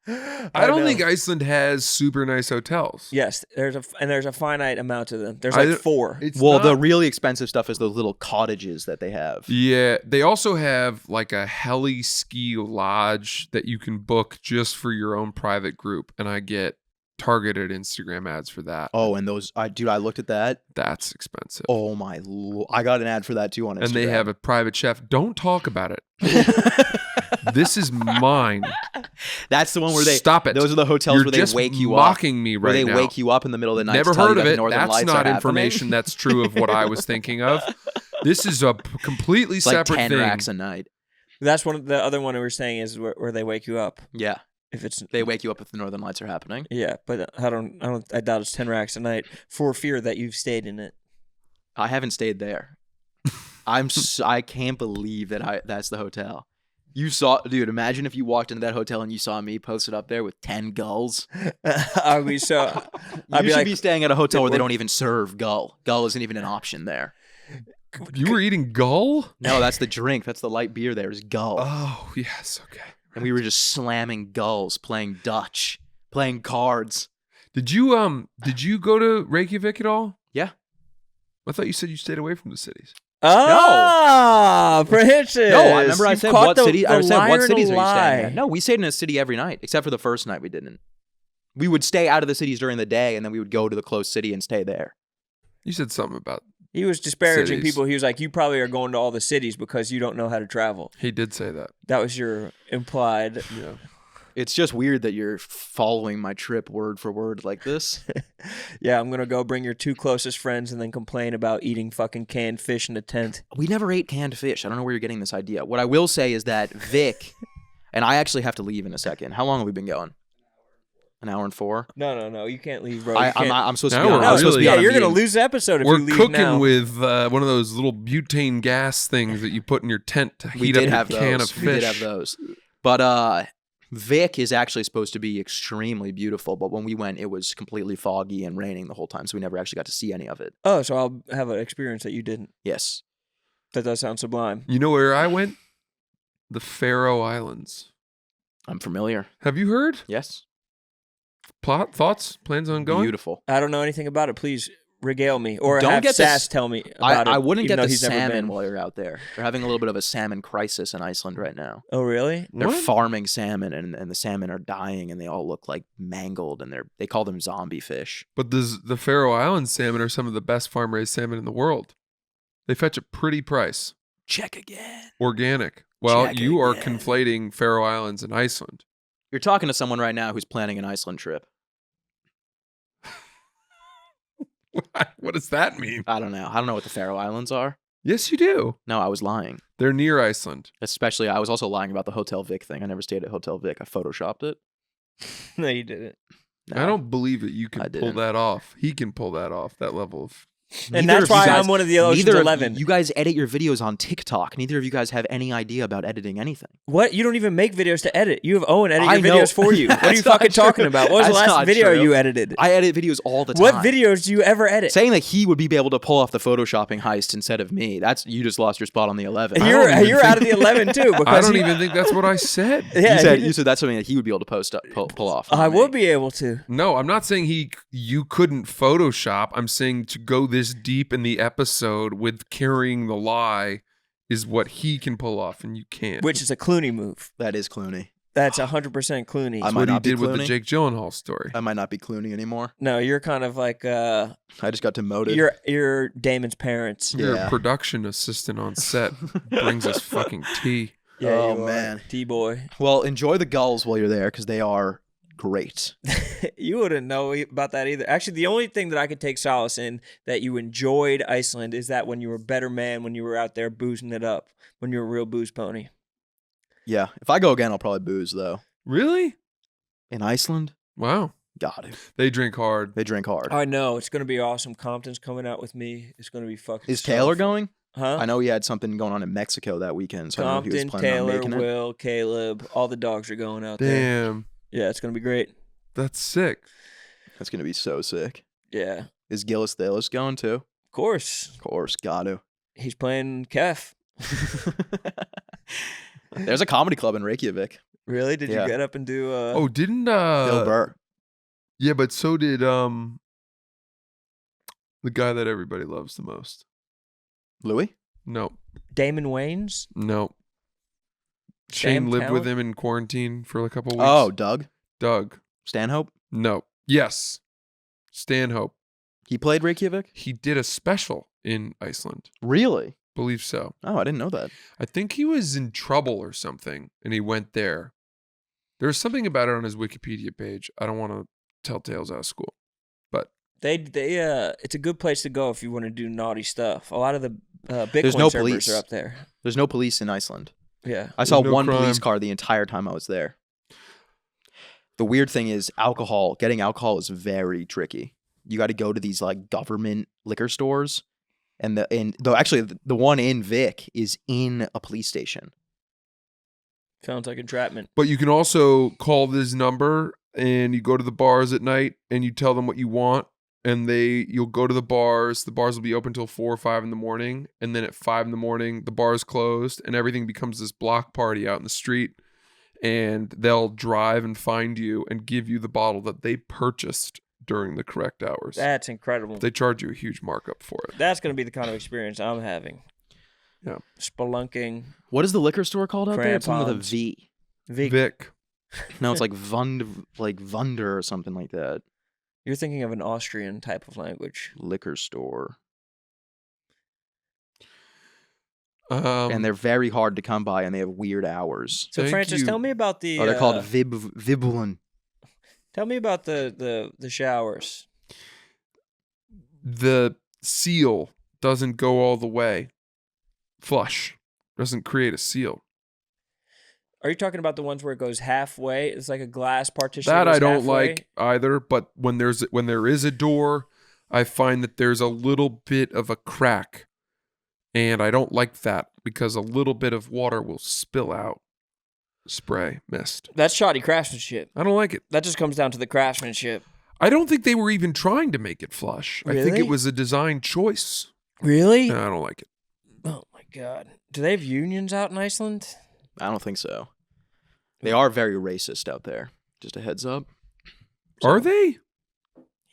I don't know. think Iceland has super nice hotels. Yes, there's a finite amount of them. There's I like don't- 4. It's Well, the not- really expensive stuff is those little cottages that they have. Yeah, they also have like a heli ski lodge that you can book just for your own private group, and I get targeted Instagram ads for that. Oh, and those, I looked at that. That's expensive. Oh my, I got an ad for that too on Instagram. And they have a private chef. Don't talk about it. This is mine. That's the one where they Stop it. Those are the hotels You're where they just wake you up. mocking me Where right they now. wake you up in the middle of the night. Never to tell heard you of that the it. Northern That's Lights not are information that's true of what I was thinking of. This is a completely It's like separate 10 thing. racks a night. That's one of the other one we were saying is where they wake you up. Yeah, If it's they wake you up if the Northern Lights are happening. yeah, but I doubt it's 10 racks a night for fear that you've stayed in it. I haven't stayed there. I can't believe that that's the hotel. You saw, dude, imagine if you walked into that hotel and you saw me posted up there with 10 gulls. I'd be so. I'd You be should like, be staying at a hotel where they don't even serve gull. Gull isn't even an option there. You were eating gull? No, that's the drink. That's the light beer there is gull. Oh, yes. Okay. And we were just slamming gulls, playing Dutch, playing cards. Did you go to Reykjavik at all? Yeah. I thought you said you stayed away from the cities. Francis. No, I remember I You said caught what the- city. the I said liar what in a cities are you staying lie. at? No, we stayed in a city every night, except for the first night we didn't. We would stay out of the cities during the day, and then we would go to the close city and stay there. You said something about. He was disparaging Cities. people. He was like, "You probably are going to all the cities because you don't know how to travel." He did say that. That was your implied. Yeah. It's just weird that you're following my trip word for word like this. Yeah, I'm gonna go bring your 2 closest friends and then complain about eating fucking canned fish in a tent. We never ate canned fish. I don't know where you're getting this idea. What I will say is that Vic, and I actually have to leave in a second. How long have we been going? An hour and 4? No, you can't leave, bro. I'm supposed to Now be on. we're I'm supposed to be really- on a you're gonna meeting. lose the episode if We're you leave cooking now. with one of those little butane gas things that you put in your tent to We heat did up have your can those. of We did fish. have those. But Vic is actually supposed to be extremely beautiful. But when we went, it was completely foggy and raining the whole time, so we never actually got to see any of it. Oh, so I'll have an experience that you didn't. Yes. That does sound sublime. You know where I went? The Faroe Islands. I'm familiar. Have you heard? Yes. Plot, thoughts, plans on going? Beautiful. I don't know anything about it. Please regale me, or Don't have get the Sass s- tell me about it. I wouldn't even get though the he's never salmon been. while you're out there. They're having a little bit of a salmon crisis in Iceland right now. Oh, really? They're What? farming salmon, and the salmon are dying, and they all look like mangled, and they call them zombie fish. But the Faroe Island salmon are some of the best farm-raised salmon in the world. They fetch a pretty price. Check again. Organic. Well, Check you are again. conflating Faroe Islands and Iceland. You're talking to someone right now who's planning an Iceland trip. What does that mean? I don't know. I don't know what the Faroe Islands are. Yes, you do. No, I was lying. They're near Iceland. Especially, I was also lying about the Hotel Vic thing. I never stayed at Hotel Vic. I photoshopped it. No, you didn't. No. I don't believe that you I can pull didn't. that off. He can pull that off. That level of. And Neither that's of you why guys- I'm one of the Ocean's neither of 11. you guys edit your videos on TikTok. Neither of you guys have any idea about editing anything. What? You don't even make videos to edit. You have Owen edit I your know. videos for you. What are you That's not fucking talking true. about? What was the That's last not video true. you edited? I edit videos all the time. What videos do you ever edit? Saying that he would be able to pull off the photoshopping heist instead of me. That's you just lost your spot on the 11. I You're don't even out of think- the 11 too. I Because don't he- even think that's what I said. Yeah, you said that's something that he would be able to pull off. not I me. would be able to. No, I'm not saying you couldn't Photoshop. I'm saying to go this deep in the episode with carrying the lie is what he can pull off and you can't. Which is a Clooney move. That is Clooney. That's 100% Clooney. I That's might what he not be did with the Clooney. Jake Gyllenhaal story. I might not be Clooney anymore. No, you're kind of like I just got demoted. you're Damon's parents. You're Yeah. a production assistant on set. Brings us fucking tea. Oh, you are. man. T-boy. Well, enjoy the gulls while you're there because they are great. You wouldn't know about that either. Actually, the only thing that I could take solace in that you enjoyed Iceland is that when you were a better man, when you were out there boozing it up, when you were a real booze pony. Yeah. If I go again, I'll probably booze though. Really? In Iceland, Wow. got it. They drink hard. They drink hard. I know. It's going to be awesome. Compton's coming out with me. It's going to be fucking Is so Taylor fun. going? Huh? I know he had something going on in Mexico that weekend, so I don't know if he Compton, was planning on Taylor, making it. Will, Caleb, all the dogs are going out there. Damn. Yeah, it's going to be great. That's sick. That's gonna be so sick. Yeah. Is Gillis Thalis going too? Of course. Of course, got to. He's playing Kef. There's a comedy club in Reykjavik. Really? Did Yeah. you get up and do Oh, didn't Bill Burr. Yeah, but so did the guy that everybody loves the most. Louis? No. Damon Wayans? No. Shane Sam lived with Talent? him in quarantine for a couple weeks. Oh, Doug Doug. Stanhope. No. Yes. Stanhope. He played Reykjavik. He did a special in Iceland. Really? Believe so. Oh, I didn't know that. I think he was in trouble or something and he went there. There's something about it on his Wikipedia page. I don't want to tell tales out of school. But They it's a good place to go if you want to do naughty stuff. A lot of the Bitcoin There's no servers police. are up there. There's no police in Iceland. Yeah. I saw There's no one crime. police car the entire time I was there. The weird thing is alcohol. Getting alcohol is very tricky. You got to go to these like government liquor stores, and the one in Vic is in a police station. Sounds like entrapment. But you can also call this number and you go to the bars at night and you tell them what you want. And you'll go to the bars. The bars will be open till 4 or 5 in the morning. And then at 5 in the morning, the bar's closed and everything becomes this block party out in the street. And they'll drive and find you and give you the bottle that they purchased during the correct hours. That's incredible. They charge you a huge markup for it. That's going to be the kind of experience I'm having. Yeah. Spelunking. What is the liquor store called out there? It's something with a Crampons. V. Vic. No, it's like Wunder or something like that. You're thinking of an Austrian type of language. Liquor store. Um, And they're very hard to come by, and they have weird hours. So Thank Francis, you. tell me about the. Oh, they're called Vibulin. Tell me about the showers. the seal doesn't go all the way. Flush. Doesn't create a seal. Are you talking about the ones where it goes halfway? It's like a glass partition. That goes I don't halfway? like either, but when there is a door, I find that there's a little bit of a crack. And I don't like that because a little bit of water will spill out. Spray, mist. That's shoddy craftsmanship. I don't like it. That just comes down to the craftsmanship. I don't think they were even trying to make it flush. I think Really? it was a design choice. Really? No, I don't like it. Oh my god. Do they have unions out in Iceland? I don't think so. They are very racist out there. Just a heads up. Are they?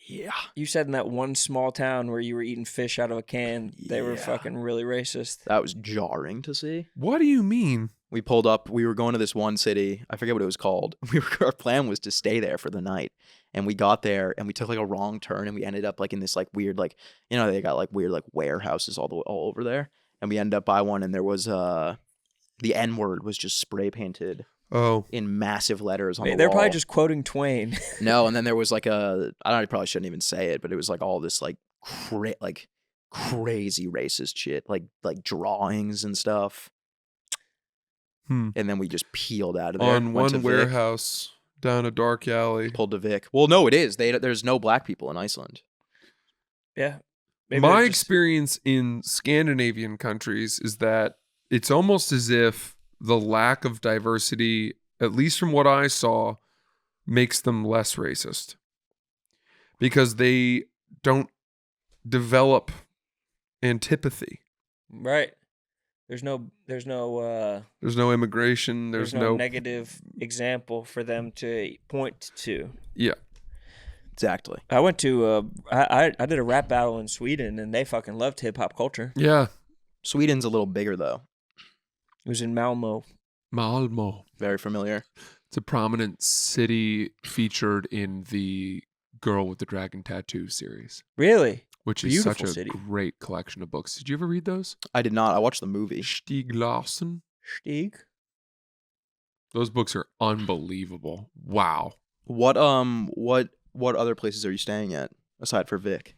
Yeah. You said in that one small town where you were eating fish out of a can, they were Yeah. fucking really racist. That was jarring to see. What do you mean? We pulled up. We were going to this one city. I forget what it was called. Our plan was to stay there for the night, and we got there and we took like a wrong turn, and we ended up like in this like weird like they got like weird like warehouses all over there, and we ended up by one, and there was the N word was just spray painted Oh, in massive letters on the They're wall. probably just quoting Twain. No, and then there was like I probably shouldn't even say it, but it was like all this like crazy racist shit, like drawings and stuff. Hmm. And then we just peeled out of there. on went to one Vic, warehouse down a dark alley. pulled to Vic. Well, no, it is. There's no black people in Iceland. Yeah. Maybe My they're just- experience in Scandinavian countries is that it's almost as if the lack of diversity, at least from what I saw, makes them less racist. Because they don't develop antipathy. Right. There's no There's no immigration. There's no negative example for them to point to. Yeah. Exactly. I went to I did a rap battle in Sweden and they fucking loved hip hop culture. Yeah. Sweden's a little bigger though. It was in Malmo. Malmo. Very familiar. It's a prominent city featured in the Girl with the Dragon Tattoo series, Really? which is such Beautiful a city. great collection of books. Did you ever read those? I did not. I watched the movie. Stieg Larsson. Stieg? Those books are unbelievable. Wow. What other places are you staying at aside for Vic?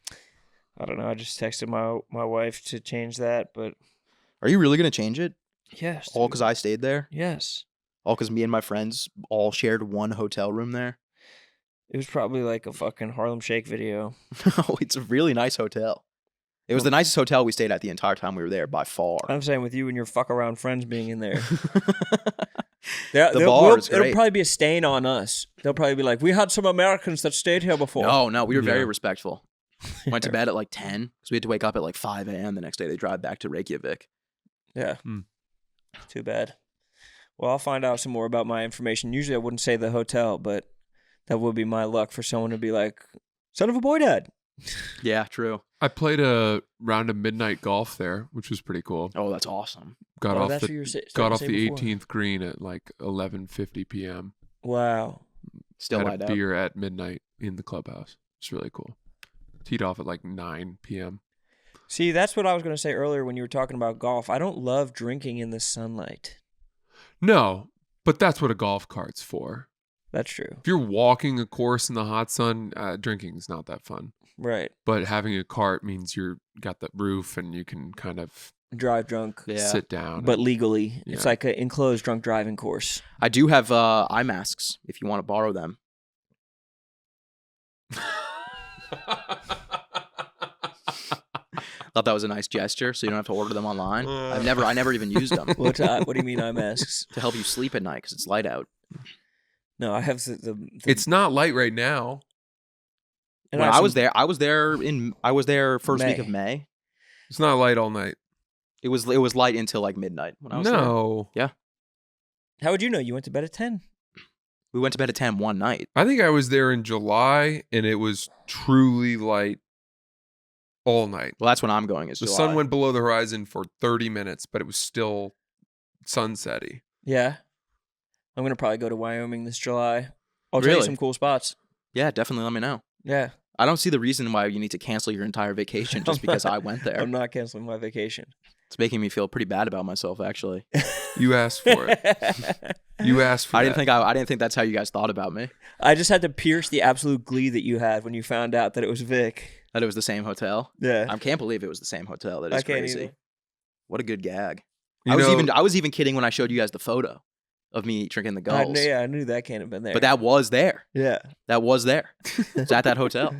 I don't know. I just texted my wife to change that, but Are you really gonna change it? yes. All dude. because I stayed there? Yes. All because me and my friends all shared one hotel room there? It was probably like a fucking Harlem Shake video. No, it's a really nice hotel. It was the nicest hotel we stayed at the entire time we were there by far. I'm saying with you and your fuck around friends being in there. The bar is It'll great. probably be a stain on us. They'll probably be like, we had some Americans that stayed here before. No, we were very Yeah. respectful. Went to bed at like 10 because we had to wake up at like 5 a.m. the next day to drive back to Reykjavik. Yeah. Hmm. Too bad. Well, I'll find out some more about my information. Usually I wouldn't say the hotel, but that would be my luck for someone to be like, son of a boy dad. Yeah, true. I played a round of midnight golf there, which was pretty cool. Oh, that's awesome. Got Oh, off that's what the you were starting got to off say the before. 18th green at like 11:50 p.m. Wow. Still Had light a up. beer at midnight in the clubhouse. It's really cool. Teed off at like 9 p.m. See, that's what I was going to say earlier when you were talking about golf. I don't love drinking in the sunlight. No, but that's what a golf cart's for. That's true. If you're walking a course in the hot sun, drinking is not that fun. Right. But having a cart means you're got the roof and you can kind of Drive drunk, Yeah. sit down. but legally. It's Yeah. like an enclosed drunk driving course. I do have eye masks if you want to borrow them. Thought that was a nice gesture, so you don't have to order them online. I never even used them What do you mean eye masks? to help you sleep at night because it's light out. No, I have the It's not light right now. and When have I some- was there first week of May. It's not light all night. It was light until like midnight when I was there. No. How would you know? You went to bed at 10. We went to bed at 10 one night. I think I was there in July, and it was truly light all night. Well, that's when I'm going. Is The July. sun went below the horizon for 30 minutes, but it was still sunsetty. Yeah. I'm gonna probably go to Wyoming this July. I'll tell you Really? some cool spots. Yeah, definitely let me know. Yeah. I don't see the reason why you need to cancel your entire vacation just because I went there. I'm not canceling my vacation. It's making me feel pretty bad about myself, actually. You asked for it. You asked for I that. didn't think that's how you guys thought about me. I just had to pierce the absolute glee that you had when you found out that it was Vic. That it was the same hotel. Yeah. I can't believe it was the same hotel. That is I can't crazy. either. What a good gag. You I know- was even kidding when I showed you guys the photo of me drinking the gulls. I knew that can't have been there. But that was there. yeah. That was there. It's at that hotel.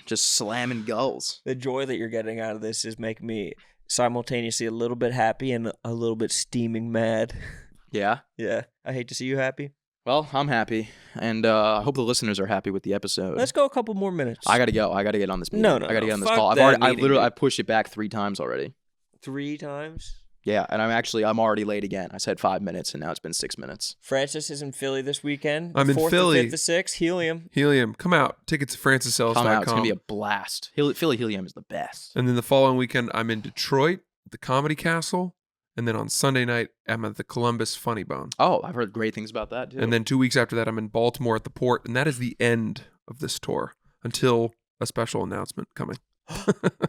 Just slamming gulls. The joy that you're getting out of this is making me simultaneously a little bit happy and a little bit steaming mad. Yeah. Yeah. I hate to see you happy. Well, I'm happy, and I hope the listeners are happy with the episode. Let's go a couple more minutes. I gotta go. I gotta get on this meeting. No, I gotta get on this fuck call. that I meeting, literally dude. I pushed it back 3 times already. 3 times. Yeah, and I'm already late again. I said 5 minutes, and now it's been 6 minutes. Francis is in Philly this weekend. I'm in 4th Philly. To 5th to 6th. Helium. Helium, come out. Tickets at francisellis.com. Come out. It's gonna be a blast. Philly Helium is the best. And then the following weekend, I'm in Detroit at the Comedy Castle. And then on Sunday night, I'm at the Columbus Funny Bone. Oh, I've heard great things about that too. And then 2 weeks after that, I'm in Baltimore at the Port. And that is the end of this tour until a special announcement coming.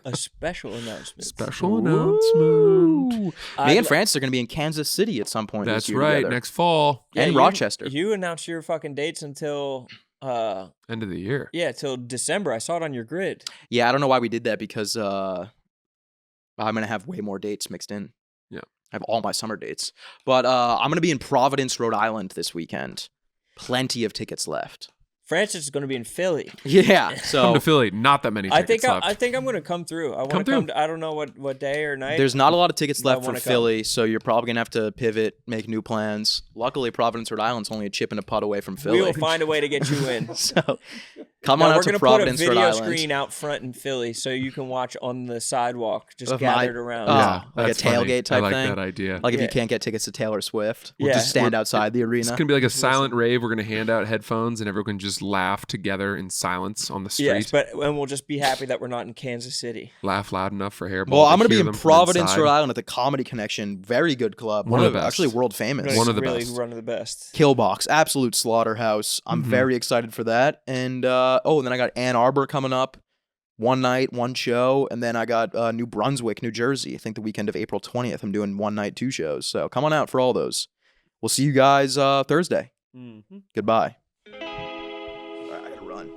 A special announcement. Special announcement. Me and Francis are gonna be in Kansas City at some point. That's this year right. together. Next fall, and Rochester. You announced your fucking dates until end of the year. till December. I saw it on your grid. Yeah, I don't know why we did that because I'm gonna have way more dates mixed in. Yeah. I have all my summer dates. But I'm gonna be in Providence, Rhode Island this weekend. Plenty of tickets left. Francis is going to be in Philly. Yeah. Come So to Philly. Not that many I tickets think left. I think I'm going to come through. I want Come to come. through. I don't know what day or night. there's not a lot of tickets I left for wanna come. Philly, so you're probably gonna have to pivot, make new plans. Luckily, Providence, Rhode Island's only a chip and a putt away from Philly. We will find a way to get you in. So come Now, on we're out to gonna Providence, put a Rhode video Island. screen out front in Philly so you can watch on the sidewalk, just Of my- gathered around. Yeah. like a that's funny. tailgate type I like thing. that idea. Like if Yeah. you can't get tickets to Taylor Swift, we'll Yeah. just stand We're- outside the arena. It's going to be like a silent rave. We're going to hand out headphones and everyone can just laugh together in silence on the street. Yes, and we'll just be happy that we're not in Kansas City. Laugh loud enough for Hairball. Well, I'm to going to be hear in them from Providence, inside. Rhode Island at the Comedy Connection. Very good club. One of the best. Actually, world famous. One of the really best. One of the best. Killbox, absolute slaughterhouse. I'm Mhm. very excited for that. And and then I got Ann Arbor coming up. One night, one show. And then I got New Brunswick, New Jersey. I think the weekend of April 20th. I'm doing one night, 2 shows. So come on out for all those. We'll see you guys Thursday. Mm-hmm. Goodbye. All right, I got to run.